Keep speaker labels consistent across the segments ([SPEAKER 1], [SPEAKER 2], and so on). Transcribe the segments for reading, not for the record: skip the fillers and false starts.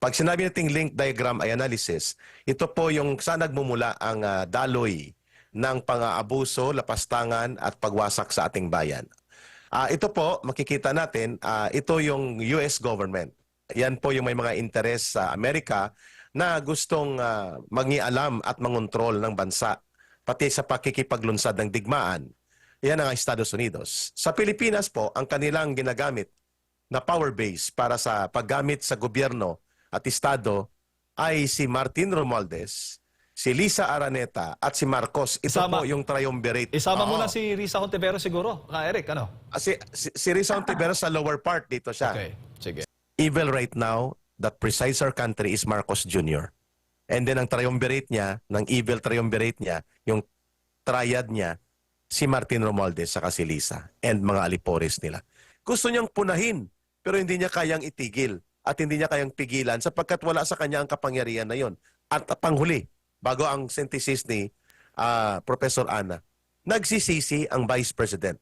[SPEAKER 1] Pag sinabi nating link diagram ay analysis, ito po yung saan nagmumula ang daloy ng pang-aabuso, lapastangan at pagwasak sa ating bayan. Ito po, makikita natin, ito yung US government. Yan po yung may mga interes sa Amerika na gustong mangialam at mangontrol ng bansa, pati sa pakikipaglunsad ng digmaan. Yan ang Estados Unidos. Sa Pilipinas po, ang kanilang ginagamit na power base para sa paggamit sa gobyerno at estado ay si Martin Romualdez, si Lisa Araneta at si Marcos. Ito po yung triumvirate.
[SPEAKER 2] Isama mo na si Risa Hontiveros siguro, Eric, ano?
[SPEAKER 1] Si Risa Hontiveros sa lower part dito siya.
[SPEAKER 2] Okay, sige.
[SPEAKER 1] Evil right now that presides our country is Marcos Jr. And then ang triumvirate niya, ng evil triumvirate niya, yung triad niya, si Martin Romualdez sa si Lisa and mga alipores nila. Gusto niyang punahin pero hindi niya kayang itigil at hindi niya kayang pigilan sapagkat wala sa kanya ang kapangyarihan na yon. At panghuli, bago ang synthesis ni Professor Ana, nagsisisi ang Vice President.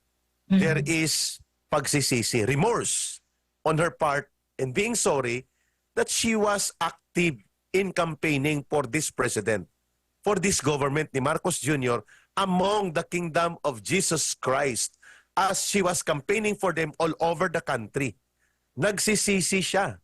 [SPEAKER 1] There is pagsisisi, remorse on her part and being sorry that she was active in campaigning for this president, for this government ni Marcos Jr. among the kingdom of Jesus Christ as she was campaigning for them all over the country. Nagsisisi siya.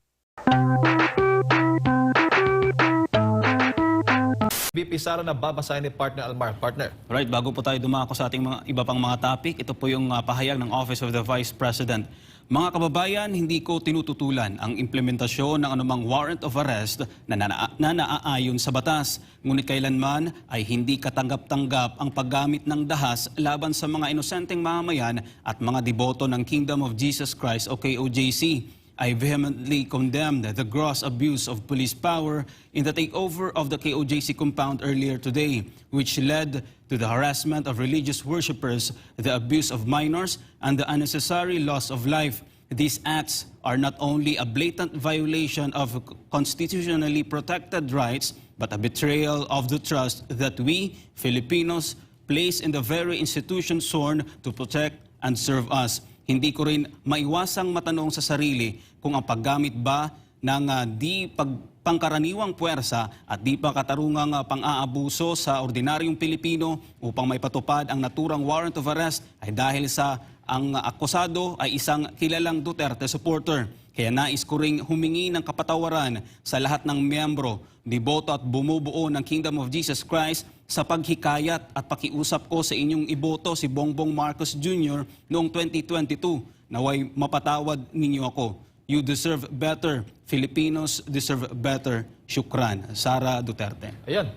[SPEAKER 2] VP Sara na babasahin ni Partner Almar. Partner.
[SPEAKER 3] Right, bago po tayo dumako sa ating mga iba pang mga topic, ito po yung pahayag ng Office of the Vice President. Mga kababayan, hindi ko tinututulan ang implementasyon ng anumang warrant of arrest na naaayon sa batas. Ngunit kailanman ay hindi katanggap-tanggap ang paggamit ng dahas laban sa mga inosenteng mamamayan at mga deboto ng Kingdom of Jesus Christ o KOJC. I vehemently condemned the gross abuse of police power in the takeover of the KOJC compound earlier today, which led to the harassment of religious worshippers, the abuse of minors, and the unnecessary loss of life. These acts are not only a blatant violation of constitutionally protected rights, but a betrayal of the trust that we, Filipinos, place in the very institution sworn to protect and serve us. Hindi ko rin maiwasang matanong sa sarili kung ang paggamit ba ng pangkaraniwang puwersa at di pa katarungang pang-aabuso sa ordinaryong Pilipino upang may patupad ang naturang warrant of arrest ay dahil sa ang akusado ay isang kilalang Duterte supporter. Kaya nais ko ring humingi ng kapatawaran sa lahat ng miyembro, deboto at bumubuo ng Kingdom of Jesus Christ sa paghikayat at pakiusap ko sa inyong iboto si Bongbong Marcos Jr. noong 2022. Naway mapatawad ninyo ako. You deserve better. Filipinos deserve better. Shukran. Sara Duterte.
[SPEAKER 2] Ayan,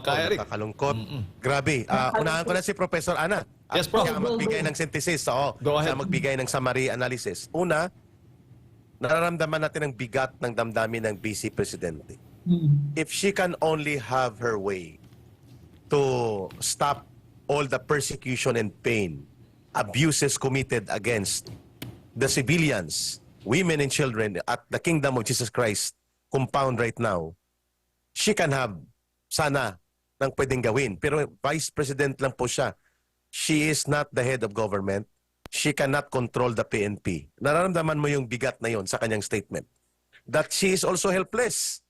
[SPEAKER 2] Eric.
[SPEAKER 1] Nakakalungkot. Grabe. Unahan ko na si Professor Ana.
[SPEAKER 2] Yes, Prof.
[SPEAKER 1] Siya magbigay ng synthesis.
[SPEAKER 2] Go ahead.
[SPEAKER 1] Siya magbigay ng summary analysis. Una, nararamdaman natin ang bigat ng damdamin ng Vice Presidente. If she can only have her way to stop all the persecution and pain, abuses committed against the civilians, women and children at the Kingdom of Jesus Christ compound right now, she can have sana ng pwedeng gawin. Pero Vice President lang po siya. She is not the head of government. She cannot control the PNP. Nararamdaman mo yung bigat na yon sa kanyang statement. That she is also helpless.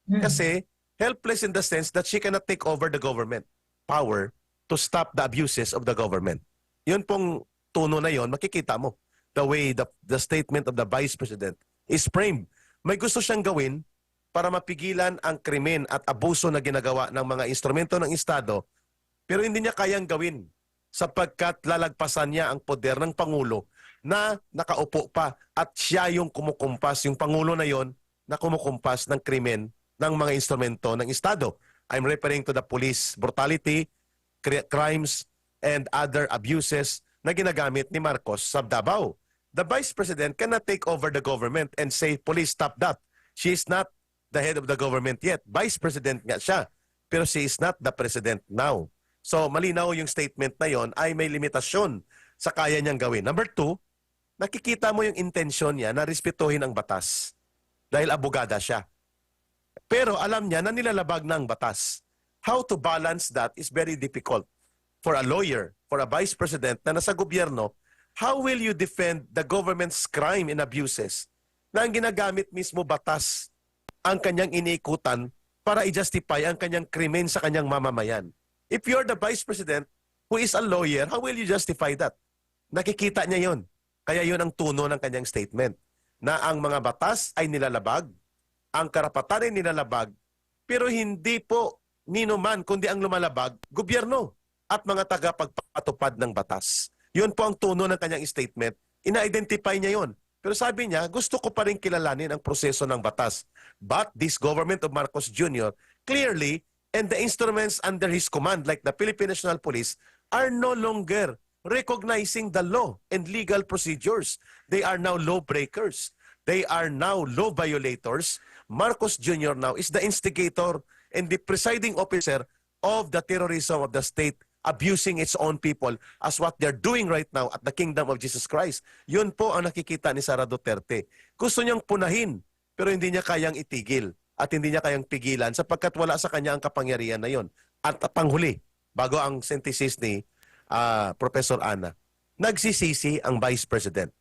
[SPEAKER 1] Kasi helpless in the sense that she cannot take over the government power to stop the abuses of the government. Yun pong tono na yon, makikita mo the way the statement of the Vice President is framed. May gusto siyang gawin para mapigilan ang krimen at abuso na ginagawa ng mga instrumento ng Estado, pero hindi niya kayang gawin sapagkat lalagpasan niya ang poder ng Pangulo na nakaupo pa at siya yung kumukumpas, yung Pangulo na yon na kumukumpas ng krimen ng mga instrumento ng Estado. I'm referring to the police brutality, crimes, and other abuses na ginagamit ni Marcos sa Davao. The Vice President cannot take over the government and say, police, stop that. She is not the head of the government yet. Vice President nga siya, pero she is not the President now. So malinaw yung statement na yon ay may limitasyon sa kaya niyang gawin. Number two, nakikita mo yung intensyon niya na respetuhin ang batas dahil abogada siya. Pero alam niya na nilalabag na ang batas. How to balance that is very difficult. For a lawyer, for a vice president na nasa gobyerno, how will you defend the government's crime and abuses na ang ginagamit mismo batas ang kanyang iniikutan para i-justify ang kanyang krimen sa kanyang mamamayan. If you're the Vice President who is a lawyer, how will you justify that? Nakikita niya yon. Kaya yun ang tuno ng kanyang statement na ang mga batas ay nilalabag, ang karapatan ay nilalabag, pero hindi po nino man kundi ang lumalabag, gobyerno at mga tagapagpatupad ng batas. Yun po ang tuno ng kanyang statement. Ina-identify niya yon. Pero sabi niya, gusto ko pa rin kilalanin ang proseso ng batas. But this government of Marcos Jr. clearly, and the instruments under his command like the Philippine National Police are no longer recognizing the law and legal procedures. They are now law breakers. They are now law violators. Marcos Jr. now is the instigator and the presiding officer of the terrorism of the state, abusing its own people as what they're doing right now at the Kingdom of Jesus Christ. Yun po ang nakikita ni Sara Duterte. Gusto niyang punahin pero hindi niya kayang itigil at hindi niya kayang pigilan sapagkat wala sa kanya ang kapangyarihan na yun. At panghuli, bago ang synthesis ni Professor Ana, nagsisisi ang Vice President.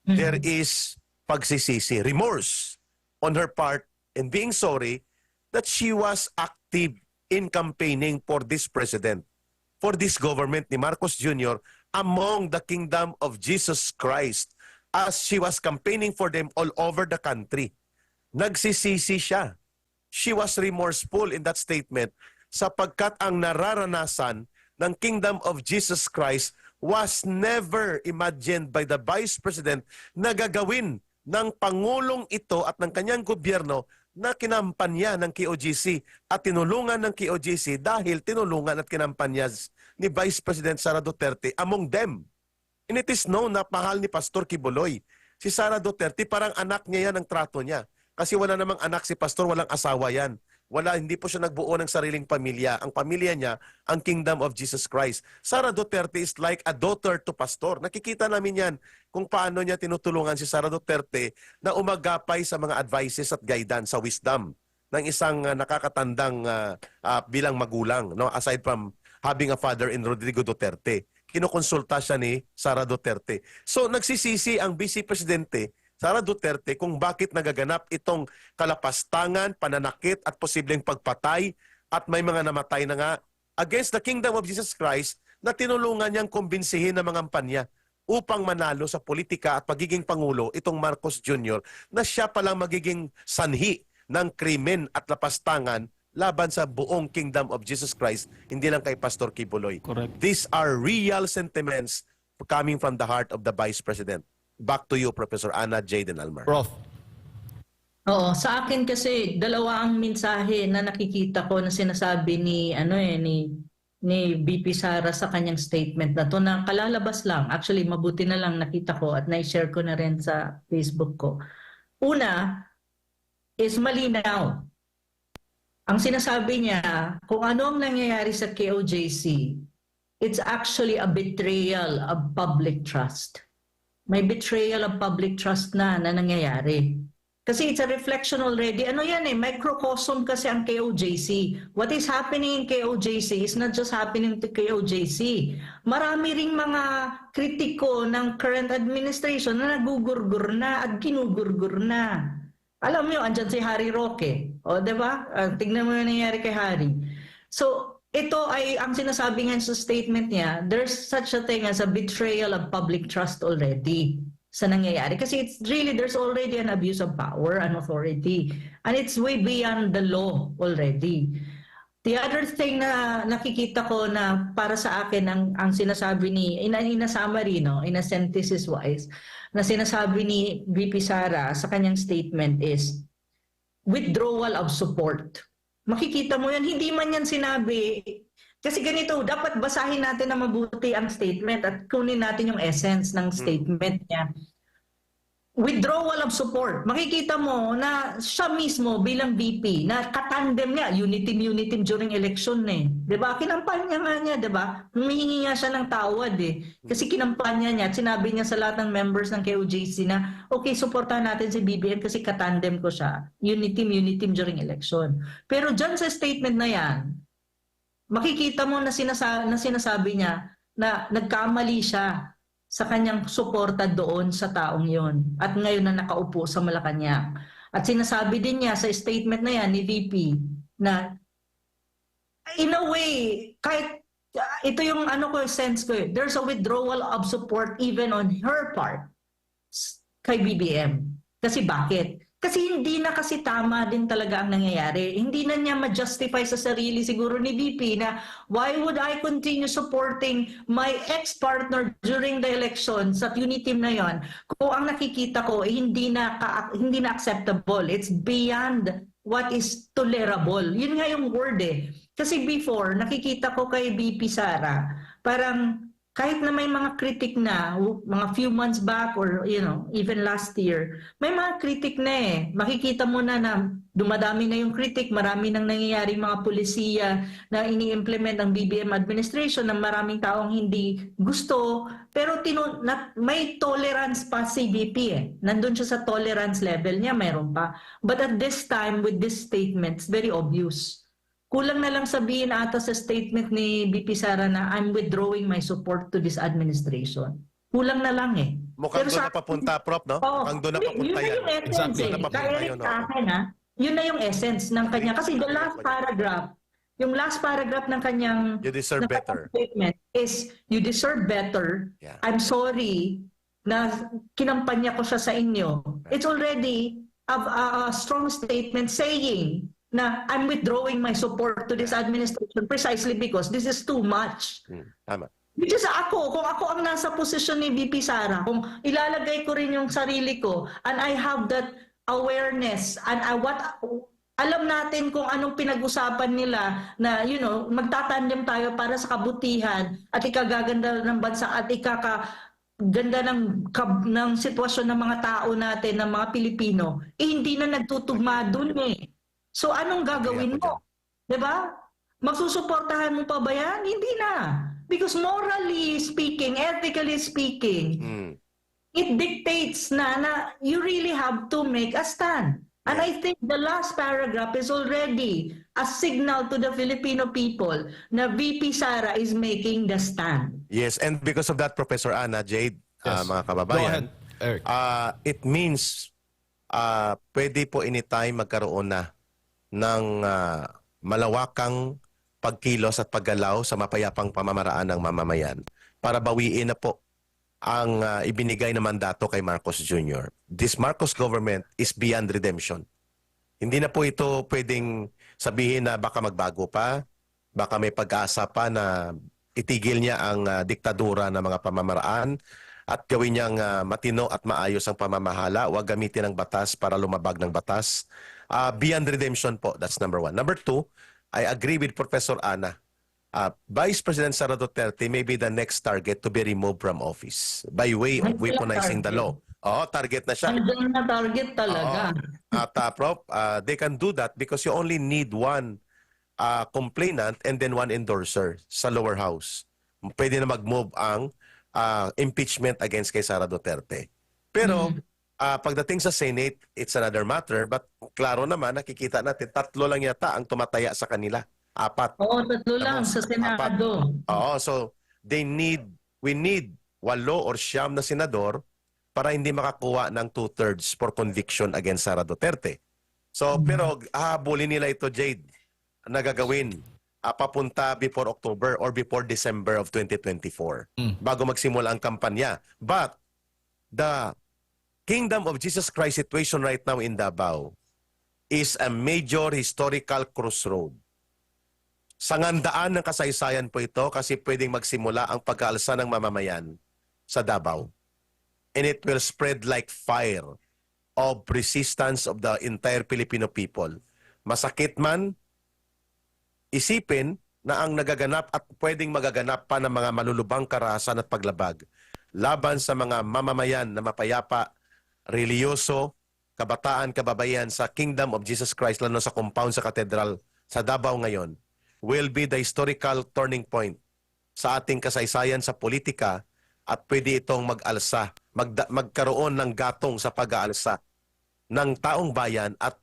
[SPEAKER 1] There is pagsisisi, remorse on her part and being sorry that she was active in campaigning for this president, for this government ni Marcos Jr. among the Kingdom of Jesus Christ as she was campaigning for them all over the country. Nagsisisi siya. She was remorseful in that statement sapagkat ang nararanasan ng Kingdom of Jesus Christ was never imagined by the Vice President na gagawin ng Pangulong ito at ng kanyang gobyerno na kinampanya ng KOJC at tinulungan ng KOJC dahil tinulungan at kinampanya ni Vice President Sara Duterte among them. And it is known na mahal ni Pastor Kibuloy. Si Sara Duterte parang anak niya yan ang trato niya. Kasi wala namang anak si Pastor, walang asawa yan. Hindi po siya nagbuo ng sariling pamilya. Ang pamilya niya, ang Kingdom of Jesus Christ. Sara Duterte is like a daughter to Pastor. Nakikita namin yan kung paano niya tinutulungan si Sara Duterte na umagapay sa mga advices at guidance sa wisdom ng isang nakakatandang bilang magulang. No? Aside from having a father in Rodrigo Duterte, kinukonsulta siya ni Sara Duterte. So nagsisisi ang Vice Presidente Sara Duterte kung bakit nagaganap itong kalapastangan, pananakit at posibleng pagpatay at may mga namatay na nga against the Kingdom of Jesus Christ na tinulungan niyang kumbinsihin ng mga kampanya upang manalo sa politika at pagiging Pangulo itong Marcos Jr. na siya palang magiging sanhi ng krimen at lapastangan laban sa buong Kingdom of Jesus Christ, hindi lang kay Pastor Kibuloy.
[SPEAKER 3] Correct.
[SPEAKER 1] These are real sentiments coming from the heart of the Vice President. Back to you, Professor Ana, Jade, and Almar.
[SPEAKER 2] Prof.
[SPEAKER 4] Oo, sa akin kasi dalawa ang mensahe na nakikita ko na sinasabi ni VP Sara sa kanyang statement na to na kalalabas lang. Actually, mabuti na lang nakita ko at na-share ko na rin sa Facebook ko. Una is malinaw. Ang sinasabi niya, kung ano ang nangyayari sa KOJC, it's actually a betrayal of public trust. May betrayal of public trust na nangyayari. Kasi it's a reflection already. Ano yan microcosm kasi ang KOJC. What is happening in KOJC is not just happening to KOJC. Marami ring mga kritiko ng current administration na nagugurgur na at ginugurgur na. Alam mo, andyan si Harry Roque. O, diba? Tingnan mo yung nangyayari kay Harry. So, ito ay ang sinasabi nga sa statement niya, there's such a thing as a betrayal of public trust already sa nangyayari. Kasi there's already an abuse of power and authority. And it's way beyond the law already. The other thing na nakikita ko na para sa akin ang sinasabi in a summary, in a synthesis wise, na sinasabi ni VP Sara sa kanyang statement is withdrawal of support. Makikita mo yan, hindi man yan sinabi. Kasi ganito, dapat basahin natin na mabuti ang statement at kunin natin yung essence ng statement niya. Withdrawal of support. Makikita mo na siya mismo bilang VP na katandem niya, unitim during election Diba? Kinampanya nga niya, diba? Humihingi nga siya ng tawad Kasi kinampanya niya at sinabi niya sa lahat ng members ng KOJC na okay, suportahan natin si BBM kasi katandem ko siya. Unitim during election. Pero dyan sa statement na yan, makikita mo na sinasabi niya na nagkamali siya sa kanyang suporta doon sa taong yon at ngayon na nakaupo sa Malacanang. At sinasabi din niya sa statement na yan ni VP na in a way, kahit ito yung ano ko, sense ko, there's a withdrawal of support even on her part kay BBM. Kasi bakit? Kasi hindi na kasi tama din talaga ang nangyayari. Hindi na niya ma-justify sa sarili siguro ni VP na why would I continue supporting my ex-partner during the election sa Uniteam na yon kung ang nakikita ko hindi na acceptable. It's beyond what is tolerable. Yun nga yung word eh. Kasi before, nakikita ko kay VP Sara, parang kahit na may mga critic na, mga few months back or even last year, may mga critic na eh. Makikita mo na dumadami na yung critic, marami nang nangyayari mga polisiya na ini-implement ng BBM administration na maraming taong hindi gusto. Pero may tolerance pa si VP eh. Nandun siya sa tolerance level niya, mayroon pa. But at this time, with these statements, very obvious. Kulang na lang sabihin ata sa statement ni BP Sara na I'm withdrawing my support to this administration. Kulang na lang eh.
[SPEAKER 1] Mukhang doon na papunta, Prof, no? Mukhang doon na papunta
[SPEAKER 4] yun na
[SPEAKER 1] yan.
[SPEAKER 4] yung essence
[SPEAKER 2] Exactly.
[SPEAKER 4] eh.
[SPEAKER 1] Doon na papunta
[SPEAKER 4] Kaya
[SPEAKER 1] yun,
[SPEAKER 4] sa akin yun na yung essence ng kanya. Kasi the last paragraph, yung last paragraph ng kanyang
[SPEAKER 1] You deserve better.
[SPEAKER 4] statement is, you deserve better.
[SPEAKER 1] Yeah.
[SPEAKER 4] I'm sorry na kinampanya ko siya sa inyo. It's already a strong statement saying na I'm withdrawing my support to this administration precisely because this is too much.
[SPEAKER 1] Tama.
[SPEAKER 4] Which is kung ako ang nasa posisyon ni VP Sara, kung ilalagay ko rin yung sarili ko and I have that awareness and alam natin kung anong pinag-usapan nila na magtatandem tayo para sa kabutihan at ikagaganda ng bansa at ganda ng sitwasyon ng mga tao natin, ng mga Pilipino, hindi na nagtutugma dun eh. So anong gagawin mo? 'Di ba? Magsusuportahan mo pa ba yan? Hindi na. Because morally speaking, ethically speaking, it dictates na you really have to make a stand. And I think the last paragraph is already a signal to the Filipino people na VP Sara is making the stand.
[SPEAKER 1] Yes, and because of that, Professor Ana, Jade,
[SPEAKER 2] Yes.
[SPEAKER 1] mga
[SPEAKER 2] Go
[SPEAKER 1] kababayan,
[SPEAKER 2] ahead, Eric.
[SPEAKER 1] it means pwede po anytime magkaroon na ng malawakang pagkilos at paggalaw sa mapayapang pamamaraan ng mamamayan para bawiin na po ang ibinigay na mandato kay Marcos Jr. This Marcos government is beyond redemption. Hindi na po ito pwedeng sabihin na baka magbago pa, baka may pag-asa pa na itigil niya ang diktadura ng mga pamamaraan at gawin niyang matino at maayos ang pamamahala, huwag gamitin ang batas para lumabag ng batas. Beyond redemption po, that's number one. Number two, I agree with Professor Ana. Vice President Sara Duterte may be the next target to be removed from office by way of weaponizing the law. Oo, target na siya.
[SPEAKER 4] Andiyan na target talaga.
[SPEAKER 1] At Prof, they can do that because you only need one complainant and then one endorser sa lower house. Pwede na mag-move ang impeachment against kay Sara Duterte. Pero pagdating sa Senate, it's another matter. But klaro naman, nakikita natin, 3 lang yata ang tumataya sa kanila. 4.
[SPEAKER 4] Oo, 3 lang sa Senado.
[SPEAKER 1] Oo, so we need 8 or 9 na senador para hindi makakuha ng 2/3 for conviction against Sara Duterte. So, pero hahabulin nila ito, Jade, na gagawin papunta before October or before December of 2024 bago magsimula ang kampanya. But the Kingdom of Jesus Christ situation right now in Davao is a major historical crossroad. Sangandaan ng kasaysayan po ito kasi pwedeng magsimula ang pag-aalsa ng mamamayan sa Davao. And it will spread like fire of resistance of the entire Filipino people. Masakit man isipin na ang nagaganap at pwedeng magaganap pa ng mga malulubang karahasan at paglabag laban sa mga mamamayan na mapayapa, reliyoso, kabataan, kababayan sa Kingdom of Jesus Christ, lalo sa compound sa katedral sa Davao ngayon, will be the historical turning point sa ating kasaysayan sa politika at pwede itong mag-alsa, magkaroon ng gatong sa pag-aalsa ng taong bayan at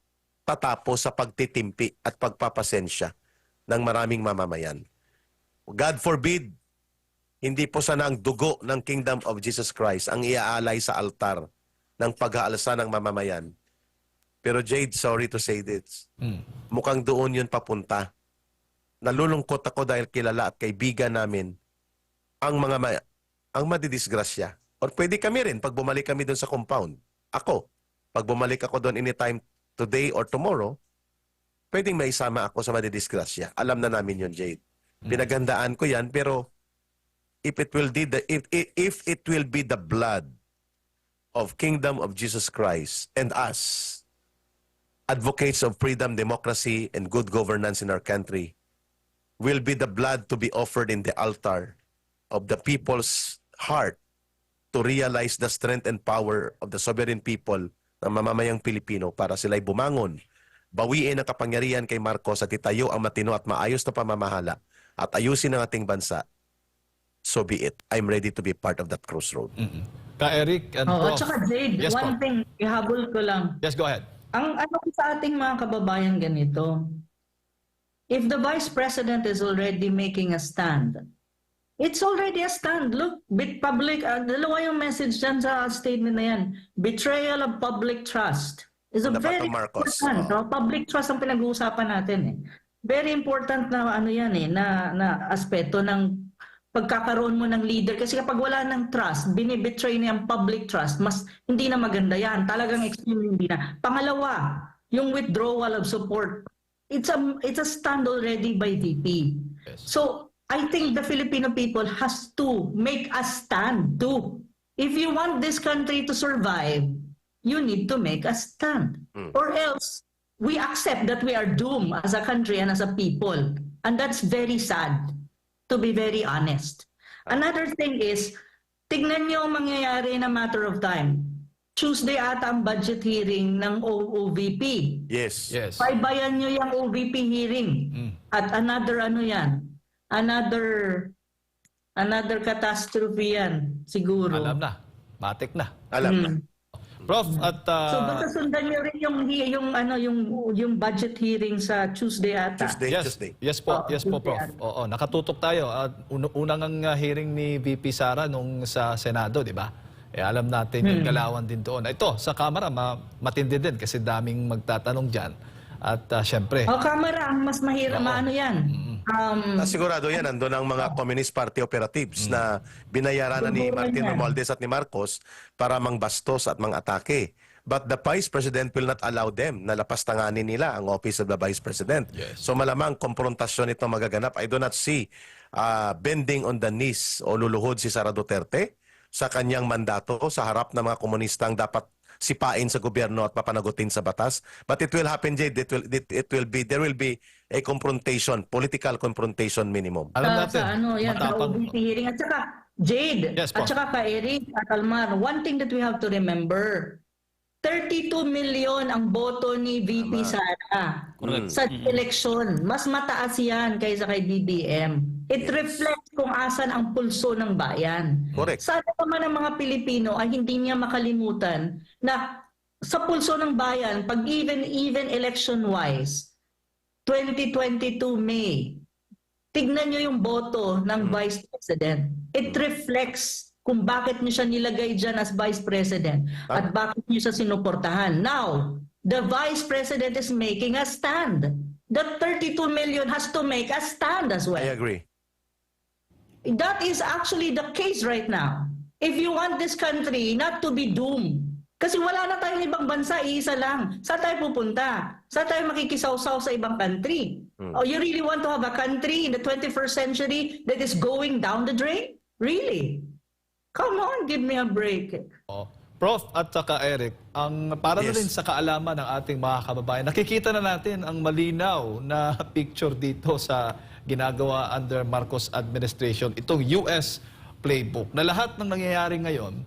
[SPEAKER 1] tatapos sa pagtitimpi at pagpapasensya ng maraming mamamayan. God forbid, hindi po sana ang dugo ng Kingdom of Jesus Christ ang iaalay sa altar ng pag-aalsa ng mamamayan. Pero Jade, sorry to say this. Mukhang doon yun papunta. Nalulungkot ako dahil kilala at kaibigan namin ang ang madidisgrasya. Or pwede kami rin pag bumalik kami doon sa compound. Ako, pag bumalik ako doon anytime today or tomorrow, pwedeng maisama ako sa madidisgrasya. Alam na namin yun, Jade. Pinagandaan ko yan, pero if it will be the blood of Kingdom of Jesus Christ and us, advocates of freedom, democracy, and good governance in our country, will be the blood to be offered in the altar of the people's heart to realize the strength and power of the sovereign people ng mamamayang Pilipino para sila'y bumangon, bawiin ang kapangyarihan kay Marcos at itayo ang matino at maayos na pamamahala at ayusin ang ating bansa. So be it. I'm ready to be part of that crossroad.
[SPEAKER 2] Ka-Eric and
[SPEAKER 4] Oo,
[SPEAKER 2] Prof.
[SPEAKER 4] at saka Jade,
[SPEAKER 2] Yes,
[SPEAKER 4] one
[SPEAKER 2] po.
[SPEAKER 4] thing, ihabol ko lang.
[SPEAKER 2] Yes, go ahead.
[SPEAKER 4] Ang ano ko sa ating mga kababayan ganito, if the Vice President is already making a stand, it's already a stand. Look, bit public, dalawa yung message dyan sa statement na yan. Betrayal of public trust is a
[SPEAKER 1] Dapat
[SPEAKER 4] very
[SPEAKER 1] to Marcos.
[SPEAKER 4] important. No? Public trust ang pinag-uusapan natin. Very important na ano yan na aspeto ng pagkakaroon mo ng leader. Kasi kapag wala ng trust, binibetray na yung public trust, mas hindi na maganda yan. Talagang extremely hindi na. Pangalawa, yung withdrawal of support. It's a stand already by VP.
[SPEAKER 2] Yes.
[SPEAKER 4] So, I think the Filipino people has to make a stand too. If you want this country to survive, you need to make a stand. Or else, we accept that we are doomed as a country and as a people. And that's very sad, to be very honest. Another thing is, tignan niyo ang mangyayari in a matter of time. Tuesday ata ang budget hearing ng OVP.
[SPEAKER 1] Yes.
[SPEAKER 2] Yes.
[SPEAKER 4] Paibayan nyo yung OVP hearing. At another ano yan, another catastrophe yan, siguro.
[SPEAKER 2] Alam na. Matik na.
[SPEAKER 1] Alam na.
[SPEAKER 2] Prof, at
[SPEAKER 4] So basta sundan nyo rin yung budget hearing sa Tuesday ata.
[SPEAKER 1] Tuesday.
[SPEAKER 2] yes po,
[SPEAKER 4] Oo,
[SPEAKER 2] yes po,
[SPEAKER 4] Tuesday
[SPEAKER 2] Prof.
[SPEAKER 4] ata.
[SPEAKER 2] Oo, nakatutok tayo. Unang ang hearing ni VP Sara nung sa Senado, di ba? Alam natin yung galawan din doon. Ito, sa Kamara, matindi din kasi daming magtatanong dyan. At syempre,
[SPEAKER 4] Kamara, ang mas mahirap, maano yan.
[SPEAKER 1] Sigurado yan, nandun ang mga Communist Party operatives na binayaran na ni
[SPEAKER 4] Siguro
[SPEAKER 1] Martin
[SPEAKER 4] yan.
[SPEAKER 1] Romualdez at ni Marcos para mangbastos at mangatake. But the Vice President will not allow them na lapastanganin nila ang Office of the Vice President.
[SPEAKER 2] Yes.
[SPEAKER 1] So malamang komprontasyon ito magaganap. I do not see bending on the knees o luluhod si Sara Duterte sa kanyang mandato sa harap ng mga komunistang dapat sipain sa gobyerno at papanagutin sa batas. But it will happen, Jade. There will be a confrontation, political confrontation minimum.
[SPEAKER 2] alam natin,
[SPEAKER 4] Sa yan, sa
[SPEAKER 2] matapang.
[SPEAKER 4] OVP hearing. At saka, Jade,
[SPEAKER 2] Yes, po.
[SPEAKER 4] at saka ka Eric at Almar, one thing that we have to remember, 32 million ang boto ni VP Sara sa eleksyon. Mas mataas yan kaysa kay BBM. It reflects kung asan ang pulso ng bayan.
[SPEAKER 1] Correct.
[SPEAKER 4] Sana naman ang mga Pilipino ay hindi niya makalimutan na sa pulso ng bayan, pag even election-wise, 2022 May, tignan nyo yung boto ng Vice President. It reflects kung bakit nyo siya nilagay dyan as Vice President at bakit nyo siya sinuportahan. Now, the Vice President is making a stand. The 32 million has to make a stand as well.
[SPEAKER 1] I agree.
[SPEAKER 4] That is actually the case right now. If you want this country not to be doomed, kasi wala na tayong ibang bansa, iisa lang. Saan tayo pupunta? Saan tayo makikisaw-saw sa ibang country? Oh, you really want to have a country in the 21st century that is going down the drain? Really? Come on, give me a break.
[SPEAKER 2] Oh. Prof at saka Eric, para na
[SPEAKER 1] Yes.
[SPEAKER 2] rin sa kaalaman ng ating mga kababayan, nakikita na natin ang malinaw na picture dito sa ginagawa under Marcos administration, itong US playbook, na lahat ng nangyayari ngayon,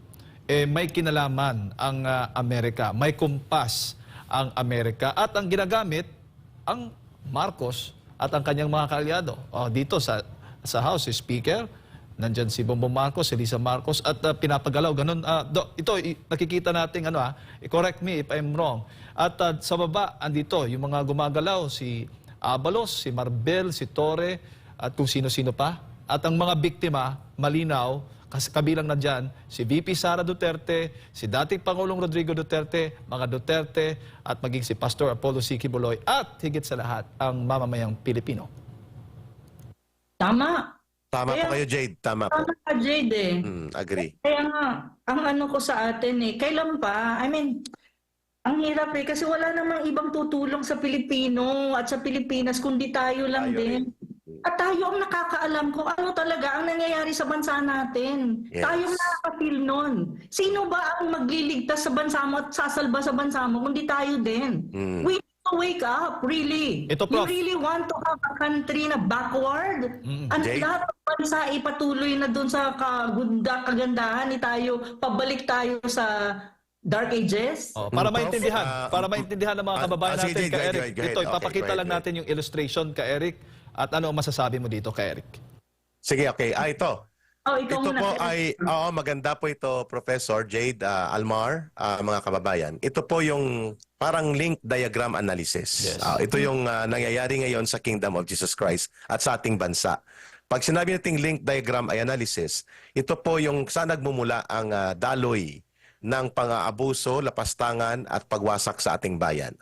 [SPEAKER 2] may kinalaman ang Amerika, may kumpas ang Amerika, at ang ginagamit, ang Marcos at ang kanyang mga kaalyado. Dito sa House, si Speaker, nandyan si Bongbong Marcos, si Lisa Marcos, at pinapagalaw, ganun. Ito, nakikita natin, correct me if I'm wrong. At sa baba, andito, yung mga gumagalaw, si Abalos, si Marbel, si Torre, at kung sino-sino pa. At ang mga biktima, malinaw, Kasi kabilang na dyan, si VP Sara Duterte, si dating Pangulong Rodrigo Duterte, mga Duterte, at maging si Pastor Apollo C. Quiboloy, at higit sa lahat, ang mamamayang Pilipino.
[SPEAKER 4] Tama.
[SPEAKER 1] Tama po kayo, Jade. Tama po.
[SPEAKER 4] Tama ka, Jade eh.
[SPEAKER 1] Agree.
[SPEAKER 4] Kaya nga, ang ano ko sa atin eh, kailan pa? I mean, ang hirap eh, kasi wala namang ibang tutulong sa Pilipino at sa Pilipinas, kundi tayo lang
[SPEAKER 1] Tayo
[SPEAKER 4] din. At tayo ang nakakaalam kung ano talaga ang nangyayari sa bansa natin.
[SPEAKER 1] Yes.
[SPEAKER 4] Tayo ang nakaka-feel nun. Sino ba ang magliligtas sa bansa mo at sasalba sa bansa mo, kundi tayo din. We need to wake up, really.
[SPEAKER 2] Ito,
[SPEAKER 4] You
[SPEAKER 2] Prof.
[SPEAKER 4] really want to have a country na backward? Ang
[SPEAKER 1] Jay?
[SPEAKER 4] lahat ng bansa ipatuloy na dun sa kagandahan ni tayo, pabalik tayo sa Dark Ages?
[SPEAKER 2] Oh, para
[SPEAKER 1] Prof,
[SPEAKER 2] maintindihan ng mga kababayan
[SPEAKER 1] sige,
[SPEAKER 2] natin,
[SPEAKER 1] go ahead,
[SPEAKER 2] Eric.
[SPEAKER 1] go ahead.
[SPEAKER 2] Ito,
[SPEAKER 1] Okay,
[SPEAKER 2] ipapakita
[SPEAKER 1] go ahead,
[SPEAKER 2] lang
[SPEAKER 1] go ahead.
[SPEAKER 2] natin yung illustration, Eric. At ano ang masasabi mo dito, Eric?
[SPEAKER 1] Sige, okay. Ito.
[SPEAKER 4] Oh, ikaw
[SPEAKER 1] Ito
[SPEAKER 4] muna.
[SPEAKER 1] po ay, maganda po ito, Professor Jade Almar, mga kababayan. Ito po yung parang link diagram analysis.
[SPEAKER 2] Yes.
[SPEAKER 1] Ito yung nangyayari ngayon sa Kingdom of Jesus Christ at sa ating bansa. Pag sinabi nating link diagram analysis, ito po yung saan nagmumula ang daloy ng pang-aabuso, lapastangan at pagwasak sa ating bayan.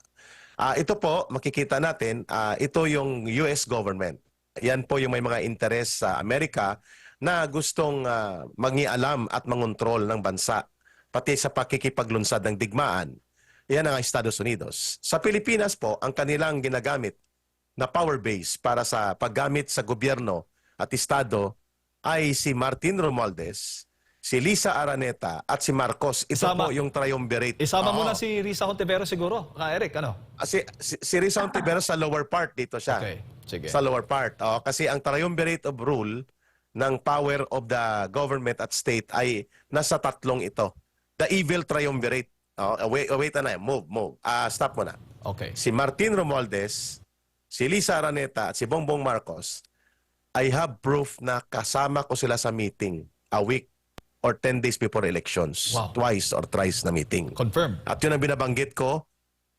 [SPEAKER 1] Ito po, makikita natin, ito yung US government. Yan po yung may mga interes sa Amerika na gustong mangialam at mangontrol ng bansa, pati sa pakikipaglunsad ng digmaan. Yan ang Estados Unidos. Sa Pilipinas po, ang kanilang ginagamit na power base para sa paggamit sa gobyerno at estado ay si Martin Romualdez, si Lisa Araneta at si Marcos. Ito
[SPEAKER 2] Isama-
[SPEAKER 1] po yung triumvirate.
[SPEAKER 2] Isama mo
[SPEAKER 1] Oo.
[SPEAKER 2] na si Risa Hontiveros siguro, Eric, ano?
[SPEAKER 1] Si Rizal Ontiveros sa lower part dito siya.
[SPEAKER 2] Okay, sige.
[SPEAKER 1] Sa lower part. Kasi ang triumvirate of rule ng power of the government at state ay nasa tatlong ito. The evil triumvirate. Wait na. Move. Stop mo na.
[SPEAKER 2] Okay.
[SPEAKER 1] Si Martin Romualdez, si Lisa Araneta at si Bongbong Marcos, I have proof na kasama ko sila sa meeting a week or 10 days before elections.
[SPEAKER 2] Wow.
[SPEAKER 1] Twice or thrice na meeting.
[SPEAKER 2] Confirm.
[SPEAKER 1] At yun ang binabanggit ko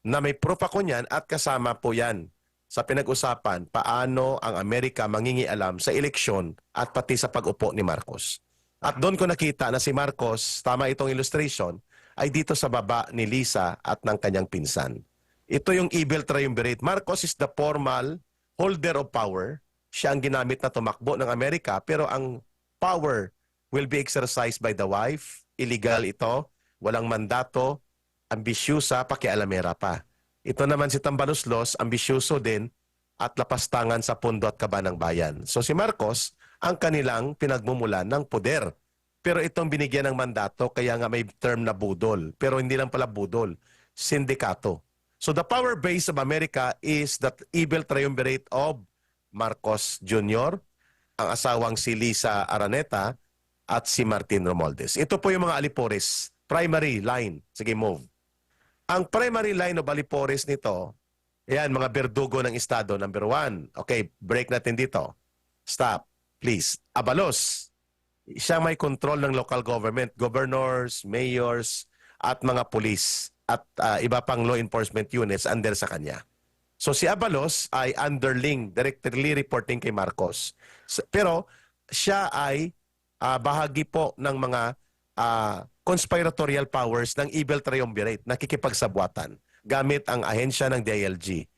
[SPEAKER 1] na may proof ako niyan at kasama po yan sa pinag-usapan paano ang Amerika mangingialam sa eleksyon at pati sa pag-upo ni Marcos. At doon ko nakita na si Marcos, tama itong illustration, ay dito sa baba ni Lisa at ng kanyang pinsan. Ito yung evil triumvirate. Marcos is the formal holder of power. Siya ang ginamit na tumakbo ng Amerika, pero ang power will be exercised by the wife. Illegal ito, walang mandato, ambisyusa, pakialamera pa. Ito naman si Tambaluslos, ambisyoso din at lapastangan sa pundo at kaba ng bayan. So si Marcos, ang kanilang pinagmumulan ng poder. Pero itong binigyan ng mandato, kaya nga may term na budol. Pero hindi lang pala budol, sindikato. So the power base of America is that evil triumvirate of Marcos Jr., ang asawang si Lisa Araneta, at si Martin Romualdez. Ito po yung mga alipores. Primary line. Sige, move. Ang primary line of alipores nito, yan, mga berdugo ng estado. Number 1. Okay, break natin dito. Stop, please. Abalos. Siya may control ng local government, governors, mayors, at mga police at iba pang law enforcement units under sa kanya. So si Abalos ay underling, directly reporting kay Marcos. Pero siya ay bahagi po ng mga conspiratorial powers ng evil triumvirate, nakikipagsabwatan gamit ang ahensya ng DILG.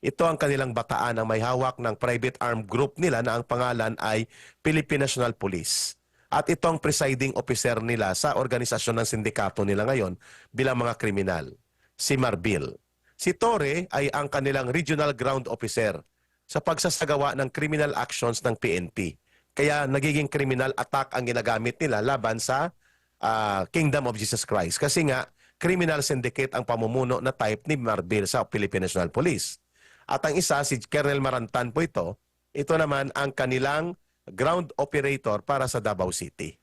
[SPEAKER 1] Ito ang kanilang bataan ang may hawak ng private armed group nila na ang pangalan ay Philippine National Police. At ito ang presiding officer nila sa organisasyon ng sindikato nila ngayon bilang mga kriminal, si Marbil. Si Torre ay ang kanilang regional ground officer sa pagsasagawa ng criminal actions ng PNP. Kaya nagiging criminal attack ang ginagamit nila laban sa Kingdom of Jesus Christ. Kasi nga, criminal syndicate ang pamumuno na type ni Marbil sa Philippine National Police. At ang isa, si Colonel Marantan po ito, ito naman ang kanilang ground operator para sa Davao City.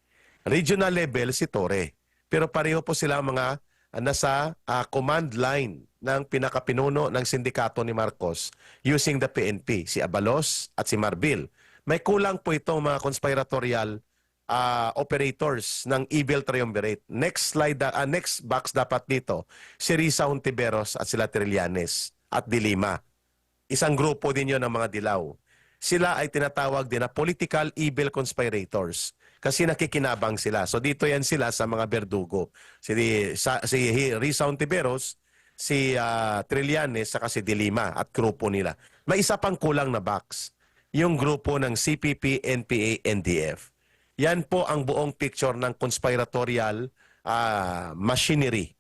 [SPEAKER 1] Regional level si Torre. Pero pareho po sila mga nasa command line ng pinakapinuno ng sindikato ni Marcos using the PNP, si Abalos at si Marbil. May kulang po itong mga conspiratorial operators ng evil triumvirate. Next slide, next box dapat dito, si Risa Hontiveros at sila Trillanes at Dilima. Isang grupo din yon ng mga dilaw. sila ay tinatawag din na political evil conspirators kasi nakikinabang sila. So dito yan sila sa mga berdugo. Si Risa Ontiveros, si Trillanes, saka si De Lima at grupo nila. May isa pang kulang na box, yung grupo ng CPP, NPA, NDF. Yan po ang buong picture ng conspiratorial machinery.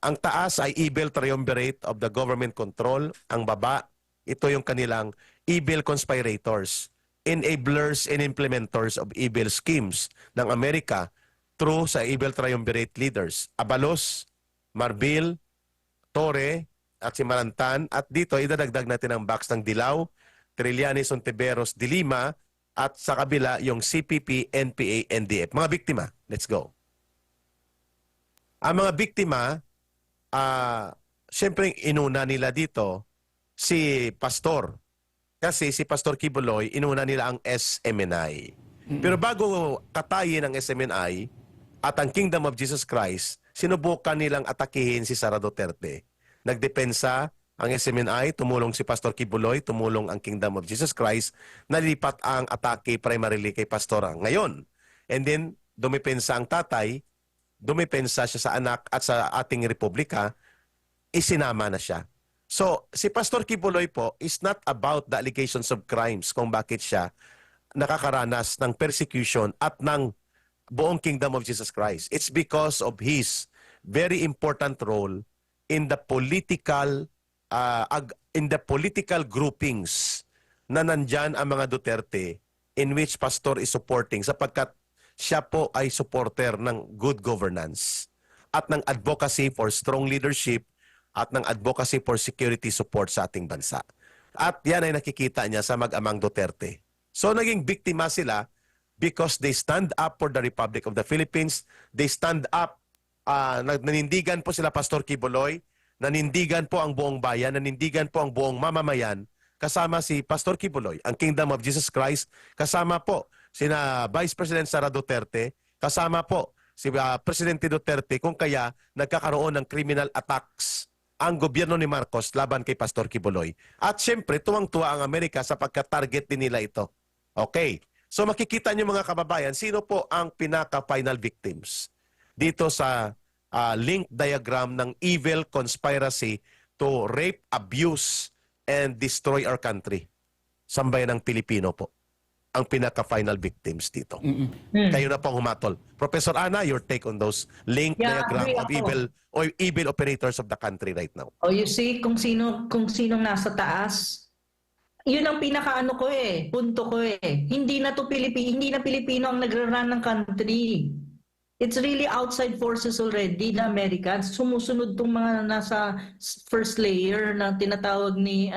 [SPEAKER 1] Ang taas ay evil triumvirate of the government control. Ang baba, ito yung kanilang evil conspirators, enablers and implementers of evil schemes ng Amerika through sa evil triumvirate leaders. Abalos, Marbil, Torre, at si Marantan. At dito, idadagdag natin ang box ng Dilaw, Trillanes, Ontiveros, De Lima, at sa kabila yung CPP, NPA, NDF. Mga biktima, let's go. Ang mga biktima, siyempre inuna nila dito si Pastor. Kasi si Pastor Kibuloy, inuna nila ang SMNI. Pero bago katayin ang SMNI at ang Kingdom of Jesus Christ, sinubukan nilang atakihin si Sara Duterte. Nagdepensa ang SMNI, tumulong si Pastor Kibuloy, tumulong ang Kingdom of Jesus Christ, nalipat ang atake primarily kay Pastora ngayon. And then, dumipensa ang tatay, dumipensa siya sa anak at sa ating republika, isinama na siya. So, si Pastor Kibuloy po is not about the allegations of crimes kung bakit siya nakakaranas ng persecution at ng buong Kingdom of Jesus Christ. It's because of his very important role in the political groupings na nandyan ang mga Duterte in which Pastor is supporting sapagkat siya po ay supporter ng good governance at ng advocacy for strong leadership at ng advocacy for security support sa ating bansa. At yan ay nakikita niya sa mag-amang Duterte. So naging biktima sila because they stand up for the Republic of the Philippines. They stand up, nanindigan po sila Pastor Kibuloy, nanindigan po ang buong bayan, nanindigan po ang buong mamamayan, kasama si Pastor Kibuloy, ang Kingdom of Jesus Christ, kasama po sina Vice President Sara Duterte, kasama po si Presidente Duterte, kung kaya nagkakaroon ng criminal attacks ang gobyerno ni Marcos laban kay Pastor Kibuloy. At syempre, tuwang-tuwa ang Amerika sapagkat target din nila ito. Okay. So makikita niyo mga kababayan, sino po ang pinaka-final victims dito sa link diagram ng evil conspiracy to rape, abuse, and destroy our country. Sambayan ng Pilipino po ang pinaka-final victims dito. Kayo na pong humatol. Professor Ana, your take on those link diagram of evil operators of the country right now.
[SPEAKER 4] Oh, you see kung sinong nasa taas. Yun ang pinakaano ko punto ko Hindi na Pilipino ang nagra-run ng country. It's really outside forces already na Americans. Sumusunod tong mga nasa first layer na tinatawag ni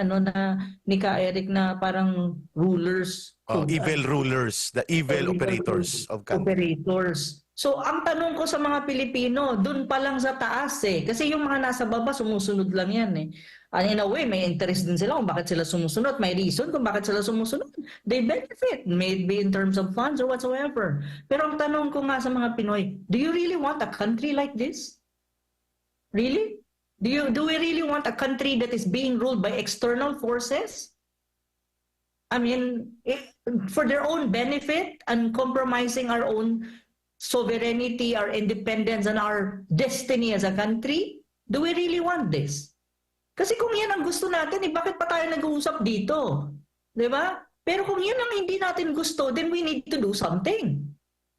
[SPEAKER 4] Ka Eric na parang rulers.
[SPEAKER 1] Evil rulers, the evil operators of country.
[SPEAKER 4] Operators. So ang tanong ko sa mga Pilipino, dun pa lang sa taas Kasi yung mga nasa baba, sumusunod lang yan And in a way, may interest din sila kung bakit sila sumusunod. May reason kung bakit sila sumusunod. They benefit, maybe in terms of funds or whatsoever. Pero ang tanong ko nga sa mga Pinoy, do you really want a country like this? Really? Do we really want a country that is being ruled by external forces? I mean, for their own benefit and compromising our own sovereignty, our independence, and our destiny as a country? Do we really want this? Kasi kung yan ang gusto natin, bakit pa tayo nag-uusap dito? Di ba? Pero kung yan ang hindi natin gusto, then we need to do something.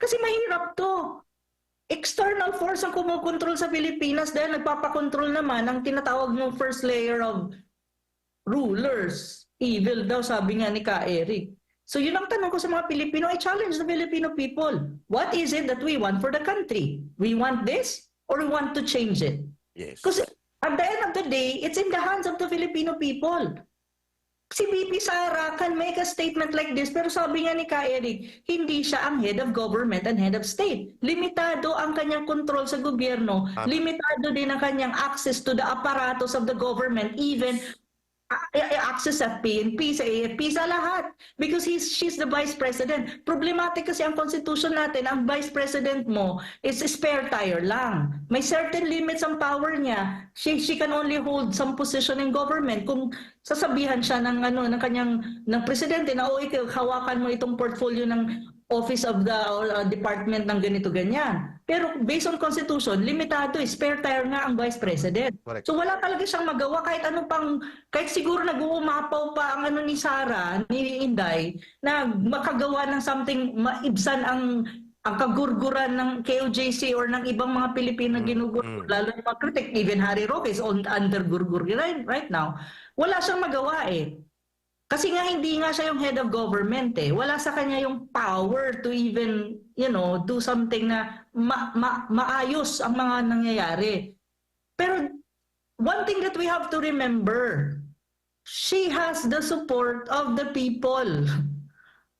[SPEAKER 4] Kasi mahirap to. External force ang kumukontrol sa Pilipinas dahil nagpapakontrol naman ang tinatawag ng first layer of rulers. Evil daw, sabi nga ni Ka Eric. So yun ang tanong ko sa mga Pilipino. I challenge the Filipino people. What is it that we want for the country? We want this or we want to change it?
[SPEAKER 1] Yes.
[SPEAKER 4] Because at the end of the day, it's in the hands of the Filipino people. Si VP Sara can make a statement like this, pero sabi nga ni Ka Eric, hindi siya ang head of government and head of state. Limitado ang kanyang kontrol sa gobyerno. Limitado din ang kanyang access to the apparatus of the government, even access sa PNP, sa AFP, sa lahat. Because she's the vice president. Problematic kasi ang constitution natin, ang vice president mo is spare tire lang. May certain limits ang power niya. She can only hold some position in government. Kung sasabihan siya ng presidente na, ikaw, hawakan mo itong portfolio ng office of the department ng ganito ganyan. Pero based on constitution, limitado, spare tire nga ang vice president.
[SPEAKER 1] Correct.
[SPEAKER 4] So wala talaga siyang magawa kahit siguro nag-uumapaw pa ang ni Sara, ni Inday, na makagawa ng something, maibsan ang kagurguran ng KOJC or ng ibang mga Pilipino na ginugur, lalo na mga kritik, even Harry Roque is under gurgur right now. Wala siyang magawa eh. Kasi nga hindi nga siya yung head of government eh. Wala sa kanya yung power to even, do something na maayos ang mga nangyayari. Pero one thing that we have to remember, she has the support of the people.